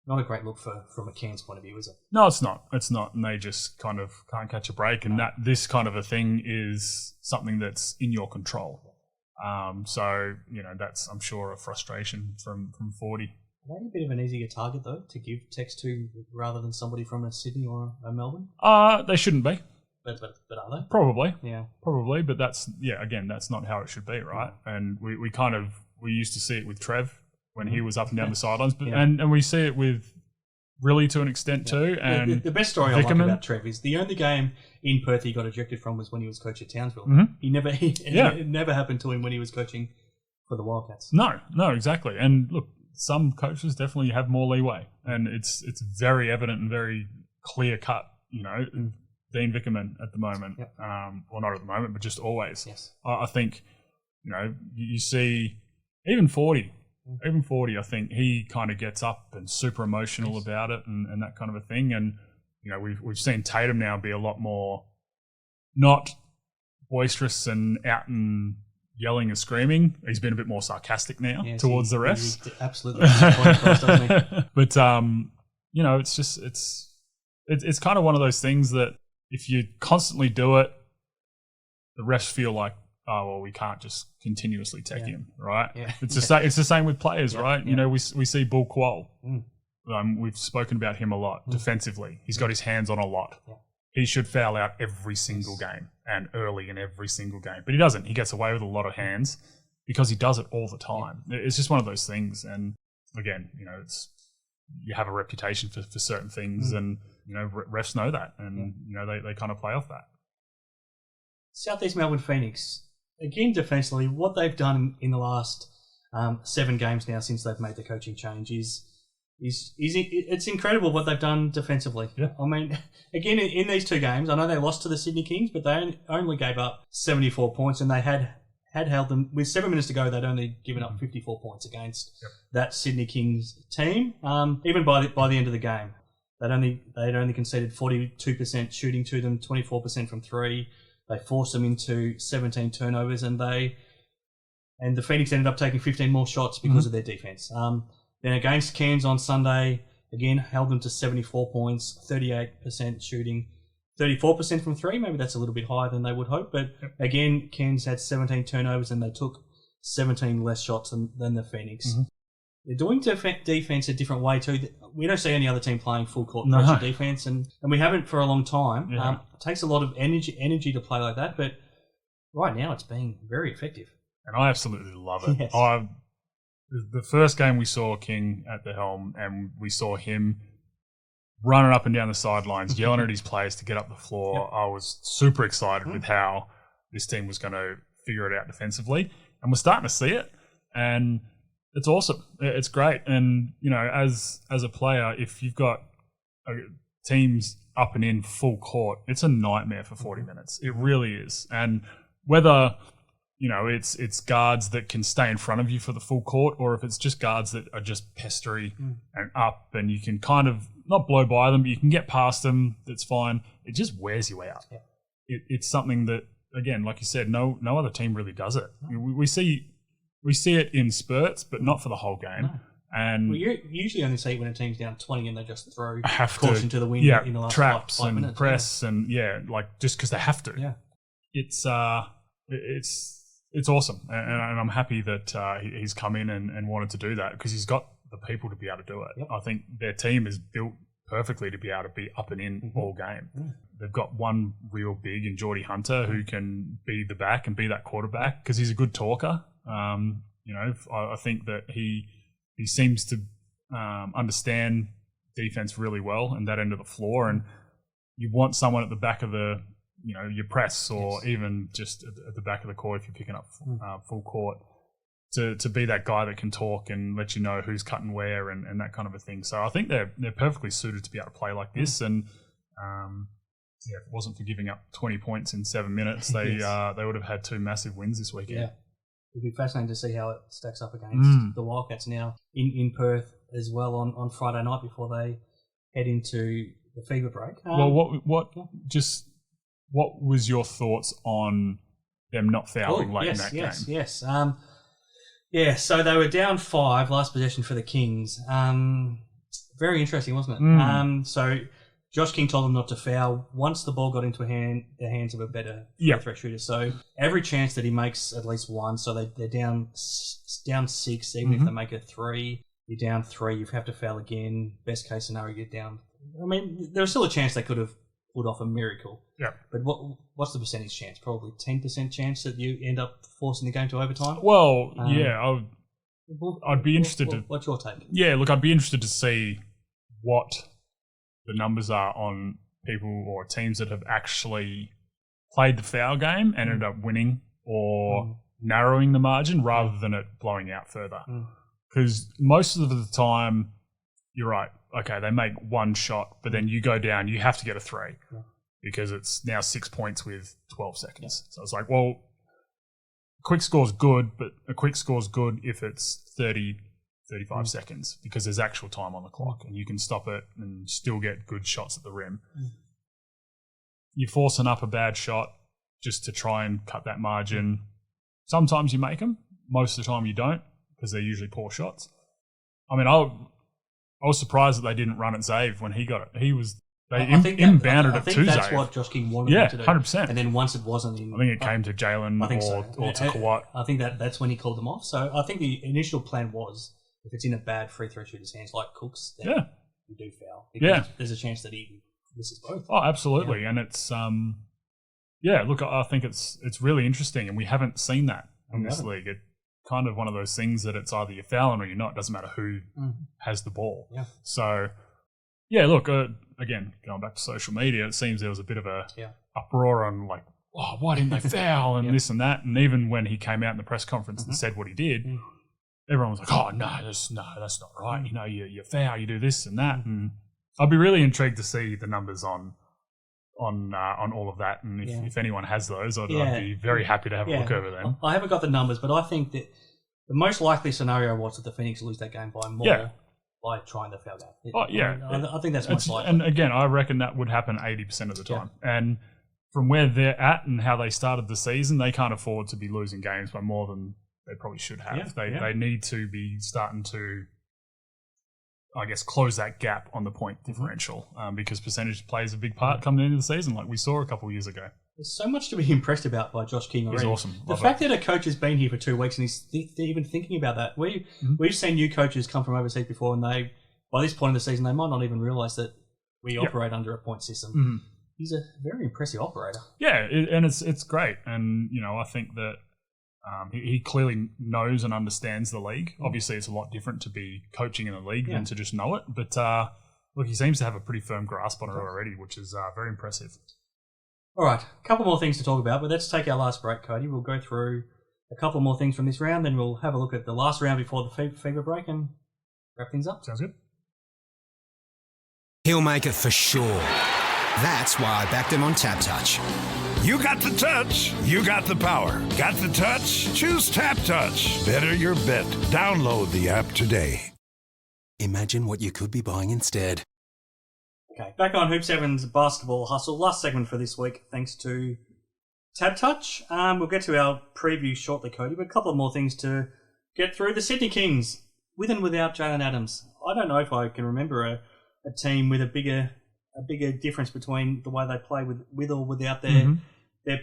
not a great look from a Cairns point of view, is it? No, it's not. It's not, and they just kind of can't catch a break. And that this kind of a thing is something that's in your control. So that's, I'm sure, a frustration from 40. Are they a bit of an easier target though to give text to rather than somebody from a Sydney or a Melbourne? They shouldn't be. But are they? Probably. Yeah. Probably, but that's not how it should be, right? And we used to see it with Trev when he was up and down the sidelines, but and we see it with Riley to an extent too. And the best story I like about Trev is the only game in Perth he got ejected from was when he was coach at Townsville. It never happened to him when he was coaching for the Wildcats. No, exactly. And look, some coaches definitely have more leeway, and it's very evident and very clear cut, Dean Vickerman at the moment, well, not at the moment, but just always. Yes. I think, you see, even 40, I think he kind of gets up and super emotional about it and that kind of a thing. And, we've seen Tatum now be a lot more not boisterous and out and yelling and screaming. He's been a bit more sarcastic now towards the refs. He absolutely across, doesn't he? But, it's just, it's kind of one of those things that, if you constantly do it, the refs feel like, oh, well, we can't just continuously tech him, right? Yeah. It's the same with players, right? Yeah. We see Bull Qual. We've spoken about him a lot defensively. He's got his hands on a lot. Yeah. He should foul out every single game and early in every single game. But he doesn't. He gets away with a lot of hands because he does it all the time. Yeah. It's just one of those things. And again, you have a reputation for certain things and, refs know that, and they kind of play off that. Southeast Melbourne Phoenix, again defensively, what they've done in the last 7 games now since they've made the coaching change is it's incredible what they've done defensively. Yeah. I mean, again in these 2 games, I know they lost to the Sydney Kings, but they only gave up 74 points, and they had held them with 7 minutes to go. They'd only given up 54 points against that Sydney Kings team. Even by the end of the game. They'd only conceded 42% shooting to them, 24% from 3. They forced them into 17 turnovers, and the Phoenix ended up taking 15 more shots because of their defense. Then against Cairns on Sunday, again held them to 74 points, 38% shooting, 34% from 3. Maybe that's a little bit higher than they would hope, but again, Cairns had 17 turnovers and they took 17 less shots than the Phoenix. They're doing defense a different way too. We don't see any other team playing full court pressure defense, and we haven't for a long time. It takes a lot of energy to play like that, but right now it's being very effective. And I absolutely love it. Yes. The first game we saw King at the helm, and we saw him running up and down the sidelines, yelling at his players to get up the floor. I was super excited with how this team was going to figure it out defensively, and we're starting to see it. And it's awesome. It's great. And, as a player, if you've got teams up and in full court, it's a nightmare for 40 minutes. It really is. And whether, it's guards that can stay in front of you for the full court, or if it's just guards that are just pestery and up, and you can kind of not blow by them, but you can get past them, that's fine. It just wears you out. Yeah. It's something that, again, like you said, no other team really does it. We see we see it in spurts, but not for the whole game. No. And you usually only see it when a team's down 20 and they just throw have caution to the wind in the last traps five and minutes. press and just because they have to. Yeah. It's awesome, and I'm happy that he's come in and wanted to do that because he's got the people to be able to do it. Yep. I think their team is built perfectly to be able to be up and in all game. Yeah. They've got one real big in Geordie Hunter who can be the back and be that quarterback because he's a good talker. I think that he seems to understand defense really well and that end of the floor, and you want someone at the back of the your press or even just at the back of the court if you're picking up full court to be that guy that can talk and let you know who's cutting where and that kind of a thing. So I think they're perfectly suited to be able to play like this. And if it wasn't for giving up 20 points in 7 minutes, they would have had 2 massive wins this weekend. Yeah. It'll be fascinating to see how it stacks up against the Wildcats now in Perth as well on Friday night before they head into the fever break. What was your thoughts on them not fouling late in that game? Yes. So they were down 5 last possession for the Kings. Very interesting, wasn't it? So Josh King told them not to foul once the ball got into the hands of a better threat shooter. So every chance that he makes at least one, so they're down 6, even if they make it 3, you're down 3, you have to foul again. Best case scenario, you're down. I mean, there was still a chance they could have pulled off a miracle. Yeah. But what's the percentage chance? Probably 10% chance that you end up forcing the game to overtime? Well, I'd be interested to... What's your take? Yeah, look, I'd be interested to see what the numbers are on people or teams that have actually played the foul game and ended up winning or narrowing the margin rather than it blowing out further. Because most of the time, you're right, okay, they make one shot, but then you go down, you have to get a 3 because it's now 6 points with 12 seconds. So it's like, well, a quick score's good, but a quick score's good if it's 30, 35 seconds because there's actual time on the clock and you can stop it and still get good shots at the rim. You're forcing up a bad shot just to try and cut that margin. Sometimes you make them. Most of the time you don't because they're usually poor shots. I mean, I was surprised that they didn't run at Zave when he got it. They inbounded it to Zave. I think that's what Josh King wanted them to do. 100%. And then once it wasn't I think it came to Jalen or to Kawhi. I think that's when he called them off. So I think the initial plan was if it's in a bad free throw shooter's hands like Cook's, then you do foul. Because there's a chance that he misses both. Oh, absolutely. Yeah. And it's look, I think it's really interesting and we haven't seen that in this league. It's kind of one of those things that it's either you're fouling or you're not. It doesn't matter who has the ball. Yeah. So, look, again, going back to social media, it seems there was a bit of a uproar on like, oh, why didn't they foul and this and that. And even when he came out in the press conference and said what he did, everyone was like, oh, no, that's not right. You foul, you do this and that. And I'd be really intrigued to see the numbers on all of that. And if anyone has those, I'd be very happy to have a look over them. I haven't got the numbers, but I think that the most likely scenario was that the Phoenix lose that game by more by trying to foul game. I think that's most likely. And again, I reckon that would happen 80% of the time. And from where they're at and how they started the season, they can't afford to be losing games by more than they probably should have. They need to be starting to, I guess, close that gap on the point differential because percentage plays a big part coming into the season, like we saw a couple of years ago. There's so much to be impressed about by Josh King already. He's awesome. The fact that a coach has been here for 2 weeks and he's even thinking about that. We've seen new coaches come from overseas before and they, by this point in the season, they might not even realise that we operate under a point system. He's a very impressive operator. Yeah, and it's great. And, I think that he clearly knows and understands the league. Obviously, it's a lot different to be coaching in the league than to just know it. But look, he seems to have a pretty firm grasp on it already, which is very impressive. All right, a couple more things to talk about, but let's take our last break, Cody. We'll go through a couple more things from this round, then we'll have a look at the last round before the fever break and wrap things up. Sounds good. He'll make it for sure. That's why I backed him on Tap Touch. You got the touch, you got the power. Got the touch? Choose Tap Touch. Better your bet. Download the app today. Imagine what you could be buying instead. Okay, back on Hoop 7's Basketball Hustle. Last segment for this week, thanks to Tap Touch. We'll get to our preview shortly, Cody, but a couple of more things to get through. The Sydney Kings, with and without Jalen Adams. I don't know if I can remember a team with a bigger difference between the way they play with or without their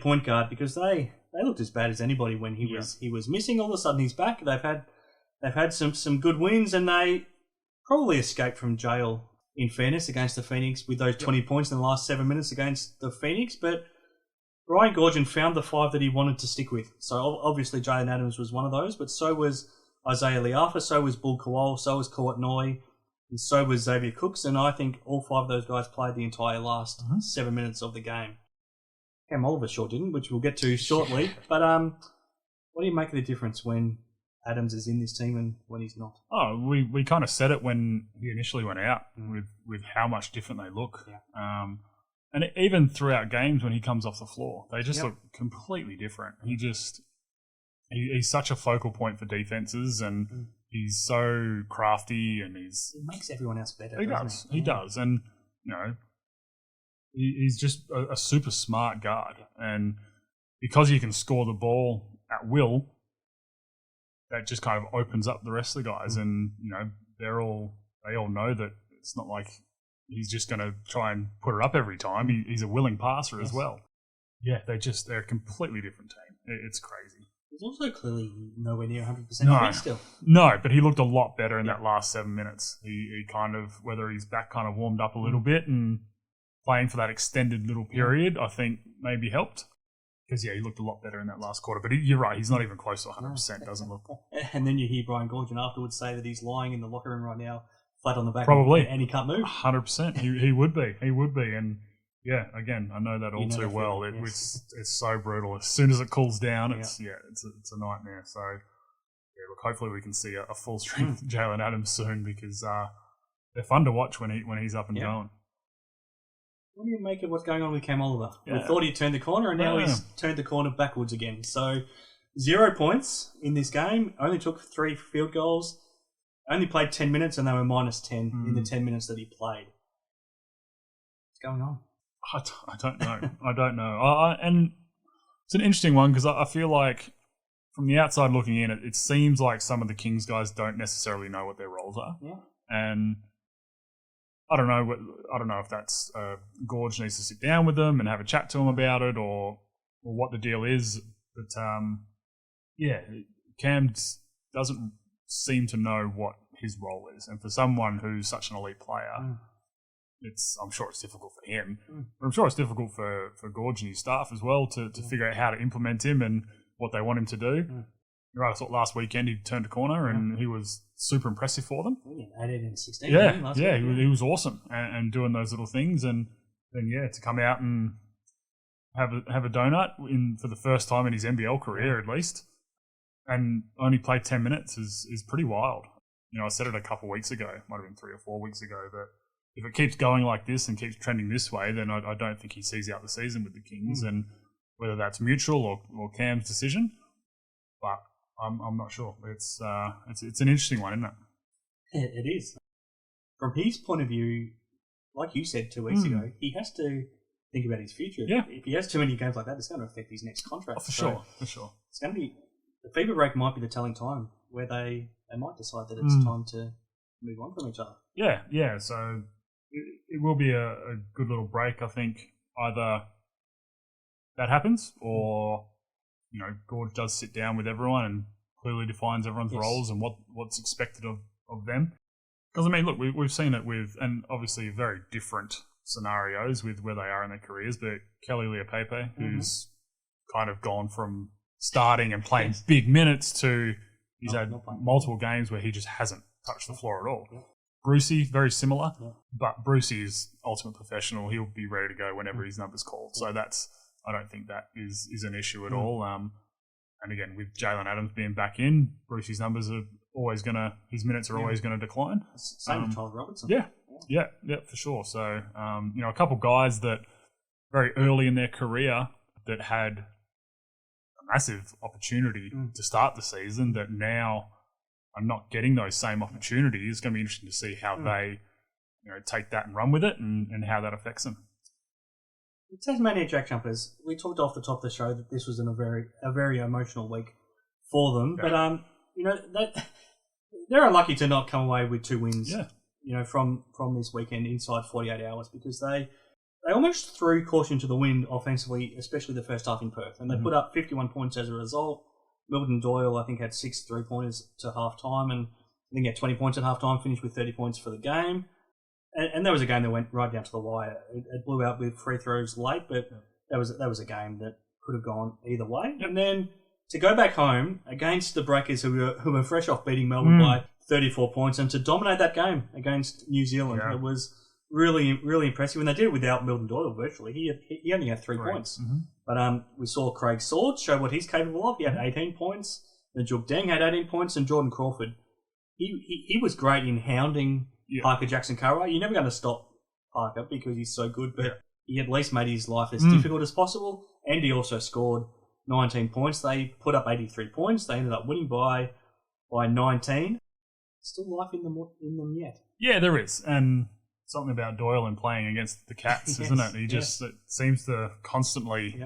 point guard, because they looked as bad as anybody when he was missing. All of a sudden he's back. They've had some good wins, and they probably escaped from jail, in fairness, against the Phoenix with those 20 points in the last 7 minutes against the Phoenix. But Ryan Gorgon found the 5 that he wanted to stick with. So obviously Jalen Adams was one of those, but so was Isaiah Liafa, so was Bull Kowal, so was Kawat Noi, and so was Xavier Cooks. And I think all 5 of those guys played the entire last 7 minutes of the game. Cam Oliver sure didn't, which we'll get to shortly. But what do you make of the difference when Adams is in this team and when he's not? Oh, we kind of said it when he initially went out with how much different they look. Yeah. And even throughout games when he comes off the floor, they just look completely different. He's such a focal point for defenses, and he's so crafty, and he makes everyone else better. He does. And, he's just a super smart guard. And because he can score the ball at will, that just kind of opens up the rest of the guys, and they all know that it's not like he's just going to try and put it up every time. He's a willing passer as well. Yeah, they're a completely different team. It's crazy. He's also clearly nowhere near 100% fit still. No, but he looked a lot better in that last 7 minutes. He kind of, whether his back kind of warmed up a little bit, and playing for that extended little period, I think maybe helped. Because, he looked a lot better in that last quarter. But you're right, he's not even close to 100%, doesn't look. And then you hear Brian Gorgon afterwards say that he's lying in the locker room right now, flat on the back. Probably. And he can't move. 100%. He would be. He would be. And, again, I know that all too well. It's so brutal. As soon as it cools down, it's a nightmare. So, look, hopefully we can see a full-strength Jalen Adams soon, because they're fun to watch when he's up and going. What do you make of what's going on with Cam Oliver? We thought he'd turned the corner, and now he's turned the corner backwards again. So 0 points in this game, only took 3 field goals, only played 10 minutes, and they were minus 10 in the 10 minutes that he played. What's going on? I don't know. I don't know. And it's an interesting one, because I feel like from the outside looking in, it seems like some of the Kings guys don't necessarily know what their roles are. Yeah. And I don't know if that's Gorge needs to sit down with them and have a chat to them about it, or what the deal is. But Cam doesn't seem to know what his role is, and for someone who's such an elite player, I'm sure it's difficult for him. But I'm sure it's difficult for Gorge and his staff as well to figure out how to implement him and what they want him to do. Right, I thought last weekend he turned a corner and he was super impressive for them. 18 and 16. He was awesome and doing those little things, and then to come out and have a donut for the first time in his NBL career at least, and only play 10 minutes is pretty wild. I said it a couple of weeks ago, might have been 3 or 4 weeks ago, that if it keeps going like this and keeps trending this way, then I don't think he sees out the season with the Kings, and whether that's mutual or Cam's decision, but I'm not sure. It's an interesting one, isn't it? It is. From his point of view, like you said 2 weeks ago, he has to think about his future. Yeah. If he has too many games like that, it's going to affect his next contract. For sure. It's going to be the fever break might be the telling time where they might decide that it's time to move on from each other. Yeah. So it will be a good little break, I think. Either that happens, or Gorge does sit down with everyone and clearly defines everyone's roles and what's expected of them. Because, look, we've seen it with, and obviously very different scenarios with where they are in their careers, but Kelly Leapepe, who's kind of gone from starting and playing big minutes to he's had multiple games where he just hasn't touched the floor at all. Yeah. Brucey, very similar, but Brucey is ultimate professional. He'll be ready to go whenever his number's called. So I don't think that is an issue at all. And again, with Jalen Adams being back in, Brucey's numbers are always his minutes are always going to decline. Same with Charles Robertson. Yeah, for sure. So, a couple guys that very early in their career that had a massive opportunity to start the season that now are not getting those same opportunities. It's going to be interesting to see how they take that and run with it and how that affects them. Tasmania Jack Jumpers, we talked off the top of the show that this was a very emotional week for them. Yeah. But they're unlucky to not come away with 2 wins. Yeah. From this weekend inside 48 hours, because they almost threw caution to the wind offensively, especially the first half in Perth, and they put up 51 points as a result. Milton Doyle, I think, had 6 3-pointers to half time, and I think he had 20 points at half time, finished with 30 points for the game. And that was a game that went right down to the wire. It blew out with free throws late, but that was a game that could have gone either way. And then to go back home against the Breakers, who were fresh off beating Melbourne by 34 points, and to dominate that game against New Zealand, it was really, really impressive. And they did it without Milton Doyle virtually. He only had 3 points. But we saw Craig Swords show what he's capable of. He had 18 points. And Juk Deng had 18 points, and Jordan Crawford, he was great in hounding Parker Jackson-Curry. You're never going to stop Parker because he's so good, but he at least made his life as difficult as possible. And he also scored 19 points. They put up 83 points. They ended up winning by 19. Still life in them yet. Yeah, there is. And something about Doyle and playing against the Cats, isn't it? He just it seems to constantly,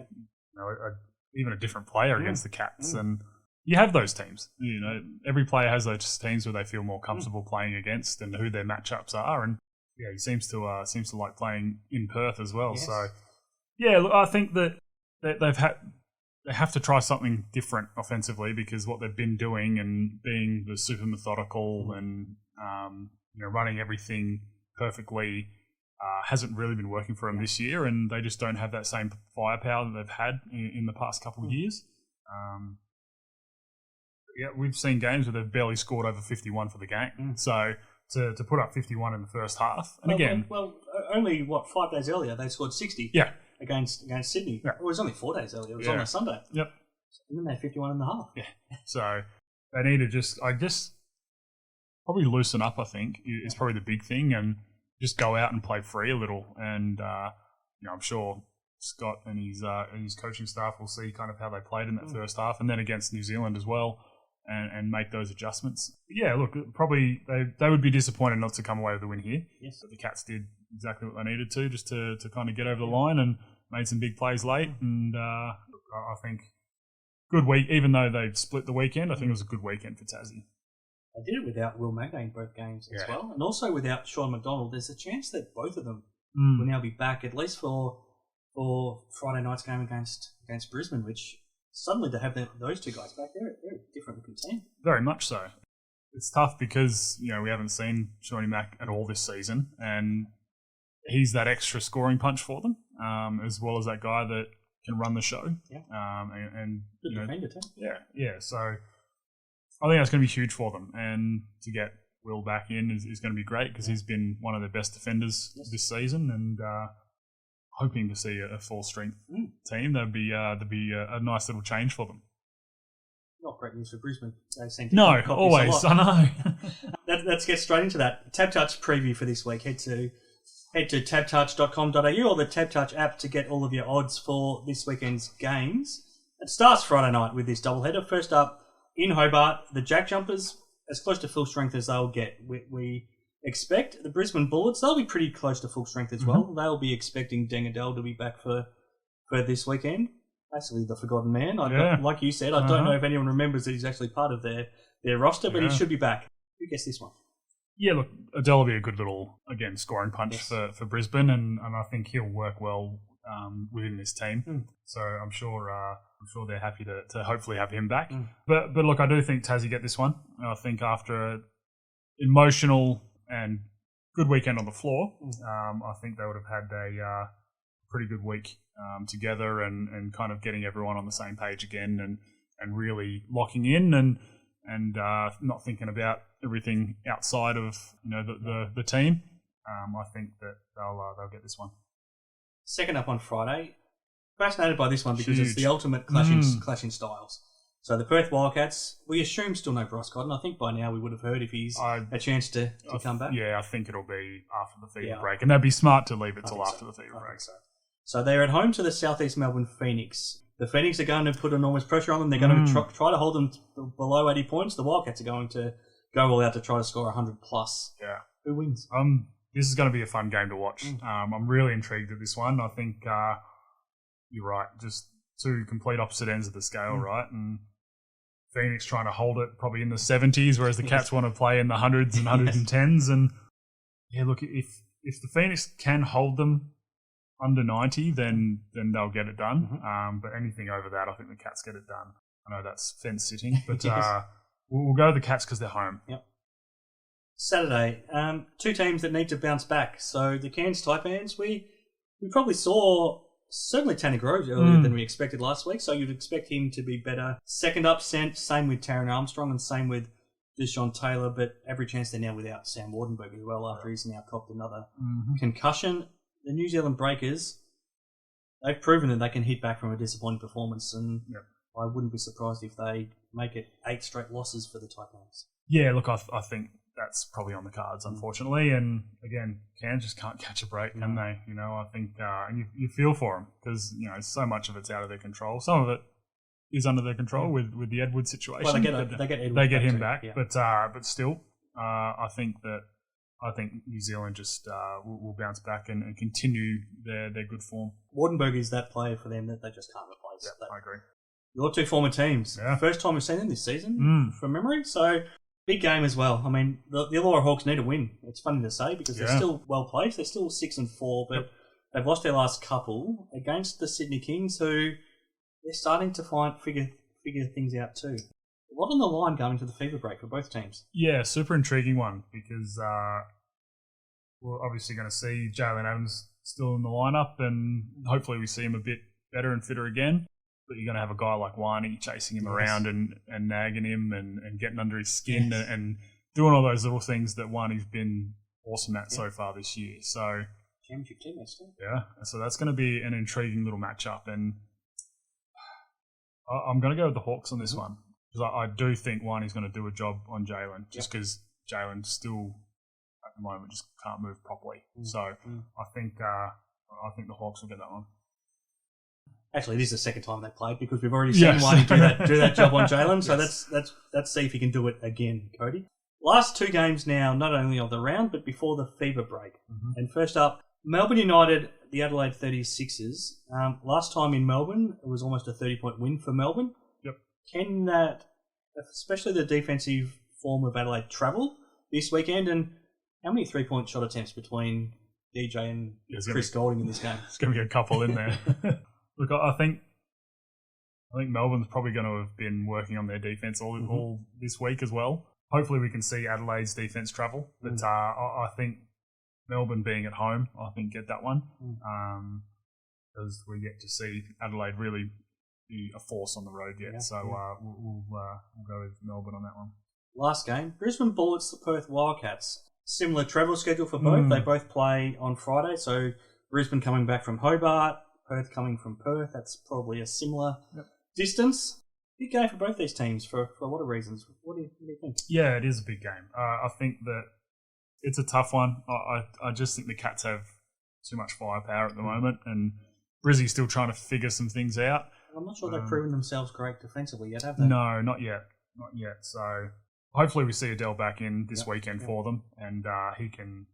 even a different player against the Cats. And you have those teams. Every player has those teams where they feel more comfortable playing against and who their matchups are. And he seems to like playing in Perth as well. Yes. So look, I think that they have to try something different offensively, because what they've been doing and being the super methodical and running everything perfectly hasn't really been working for them this year, and they just don't have that same firepower that they've had in the past couple of years. We've seen games where they've barely scored over 51 for the game. So to put up 51 in the first half, and only 5 days earlier they scored 60. Yeah. Against Sydney. Yeah. It was only 4 days earlier. It was on a Sunday. Yep. And then they had 51 and a half. Yeah. So they need to probably loosen up, I think, is probably the big thing, and just go out and play free a little. And, I'm sure Scott and his coaching staff will see kind of how they played in that first half, and then against New Zealand as well, and make those adjustments. But yeah, look, probably they would be disappointed not to come away with the win here. Yes. But the Cats did exactly what they needed to, just to kind of get over the line, and made some big plays late. And I think good week, even though they split the weekend, I think it was a good weekend for Tassie. They did it without Will Magnay in both games as well, and also without Sean McDonald. There's a chance that both of them will now be back, at least for Friday night's game against Brisbane, which suddenly to have those two guys back, they're a different looking team. Very much so. It's tough because, we haven't seen Shawnee Mack at all this season, and he's that extra scoring punch for them, as well as that guy that can run the show. Yeah. And good defender too. Yeah. So I think that's going to be huge for them, and to get Will back in is going to be great, because he's been one of their best defenders this season, and hoping to see a full strength team. That'd be a nice little change for them. Not great news for Brisbane. They seem to copy always. I know. Let's get straight into that. Tab Touch preview for this week. Head to tabtouch.com.au or the Tab Touch app to get all of your odds for this weekend's games. It starts Friday night with this doubleheader. First up, in Hobart, the Jack Jumpers, as close to full strength as they'll get. We expect the Brisbane Bullets, they'll be pretty close to full strength as well. They'll be expecting Deng Adel to be back for this weekend. Basically the forgotten man. Like you said, I don't know if anyone remembers that he's actually part of their roster, but he should be back. Who gets this one? Yeah, look, Adele will be a good little, again, scoring punch for Brisbane, and I think he'll work well within this team. So I'm sure they're happy to hopefully have him back. But look, I do think Tassie get this one. I think after an emotional and good weekend on the floor, I think they would have had a pretty good week together, and kind of getting everyone on the same page again, and really locking in, and not thinking about everything outside of the team. I think that they'll get this one. Second up on Friday, fascinated by this one because it's the ultimate clashing styles. So the Perth Wildcats, we assume still no Bryce Cotton. I think by now we would have heard if he's a chance to come back. Yeah, I think it'll be after the fever break, and they'd be smart to leave it till after the fever break. So they're at home to the Southeast Melbourne Phoenix. The Phoenix are going to put enormous pressure on them. They're going to try to hold them below 80 points. The Wildcats are going to go all out to try to score 100 plus. Yeah. Who wins? This is going to be a fun game to watch. I'm really intrigued at this one. I think you're right. Just two complete opposite ends of the scale, right? And Phoenix trying to hold it probably in the 70s, whereas the Cats want to play in the hundreds and 110s. And yeah, look, if the Phoenix can hold them under 90, then they'll get it done. But anything over that, I think the Cats get it done. I know that's fence sitting, but we'll go with the Cats because they're home. Yep. Saturday, two teams that need to bounce back. So the Cairns Taipans, we probably saw certainly Tanner Groves earlier than we expected last week, so you'd expect him to be better. Second up, same with Taron Armstrong and same with Deshaun Taylor, but every chance they're now without Sam Wardenberg as well after he's now copped another concussion. The New Zealand Breakers, they've proven that they can hit back from a disappointing performance, and I wouldn't be surprised if they make it 8 straight losses for the Taipans. Yeah, look, I think that's probably on the cards, unfortunately. And again, Cairns just can't catch a break, can they? You know, I think, and you feel for them because, you know, so much of it's out of their control. Some of it is under their control with the Edwards situation. Well, they get him back. Yeah. But still, I think New Zealand just will bounce back and continue their good form. Wardenberg is that player for them that they just can't replace. Yeah, I agree. Your two former teams. Yeah. First time we've seen them this season, from memory. So, big game as well. I mean, the Illawarra Hawks need a win. It's funny to say because they're still well placed. They're still 6-4, but they've lost their last couple against the Sydney Kings, who they're starting to figure things out too. A lot on the line going to the fever break for both teams. Yeah, super intriguing one because we're obviously going to see Jalen Adams still in the lineup, and hopefully we see him a bit better and fitter again. But you're going to have a guy like Winey chasing him around and nagging him and getting under his skin and doing all those little things that Winey's been awesome at so far this year. So championship team, still. Yeah, so that's going to be an intriguing little matchup, and I'm going to go with the Hawks on this one because I do think Winey's going to do a job on Jalen just because Jalen still at the moment just can't move properly. So I think the Hawks will get that one. Actually, this is the second time they played because we've already seen Winey do that job on Jalen. So let's see if he can do it again, Cody. Last two games now, not only of the round, but before the fever break. And first up, Melbourne United, the Adelaide 36ers. Last time in Melbourne, it was almost a 30-point win for Melbourne. Yep. Can that, especially the defensive form of Adelaide, travel this weekend? And how many 3-point shot attempts between DJ and Chris Goulding in this game? There's going to be a couple in there. Look, I think Melbourne's probably going to have been working on their defence all this week as well. Hopefully we can see Adelaide's defence travel. But I think Melbourne being at home, I think get that one. Because we get to see Adelaide really be a force on the road yet. We'll go with Melbourne on that one. Last game, Brisbane Bullets, the Perth Wildcats. Similar travel schedule for both. They both play on Friday. So Brisbane coming back from Hobart, Perth coming from Perth. That's probably a similar distance. Big game for both these teams for a lot of reasons. What do you think? Yeah, it is a big game. I think that it's a tough one. I just think the Cats have too much firepower at the moment, and Brizzy's still trying to figure some things out. I'm not sure they've proven themselves great defensively yet, have they? No, not yet. So hopefully we see Adele back in this weekend for them, and he can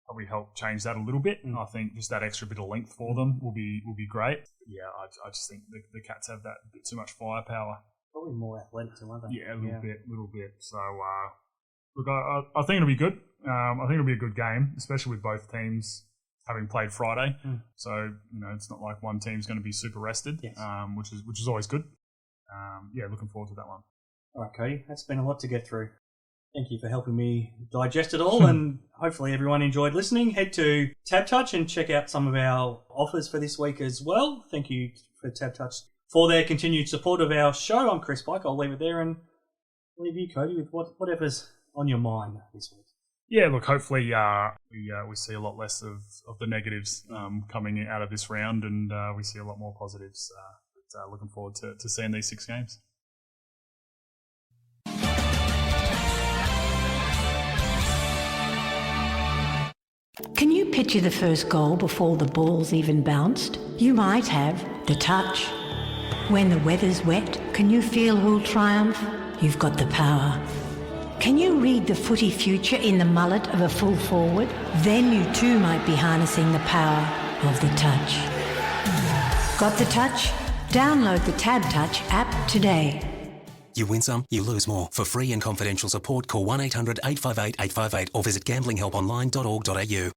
probably help change that a little bit. I think just that extra bit of length for them will be great. But yeah, I just think the Cats have that bit too much firepower. Probably more athletic too, aren't they? Yeah, a little bit. So look, I think it'll be good. I think it'll be a good game, especially with both teams having played Friday. So it's not like one team's going to be super rested, which is always good. Looking forward to that one. All right, Cody, that's been a lot to get through. Thank you for helping me digest it all, and hopefully everyone enjoyed listening. Head to TabTouch and check out some of our offers for this week as well. Thank you for TabTouch for their continued support of our show. I'm Chris Pike. I'll leave it there and leave you, Cody, with whatever's on your mind this week. Yeah, look, hopefully we see a lot less of the negatives coming out of this round, and we see a lot more positives. Looking forward to seeing these 6 games. Can you picture the first goal before the ball's even bounced? You might have the touch. When the weather's wet, can you feel who'll triumph? You've got the power. Can you read the footy future in the mullet of a full forward? Then you too might be harnessing the power of the touch. Got the touch? Download the TabTouch app today. You win some, you lose more. For free and confidential support, call 1800 858 858 or visit gamblinghelponline.org.au.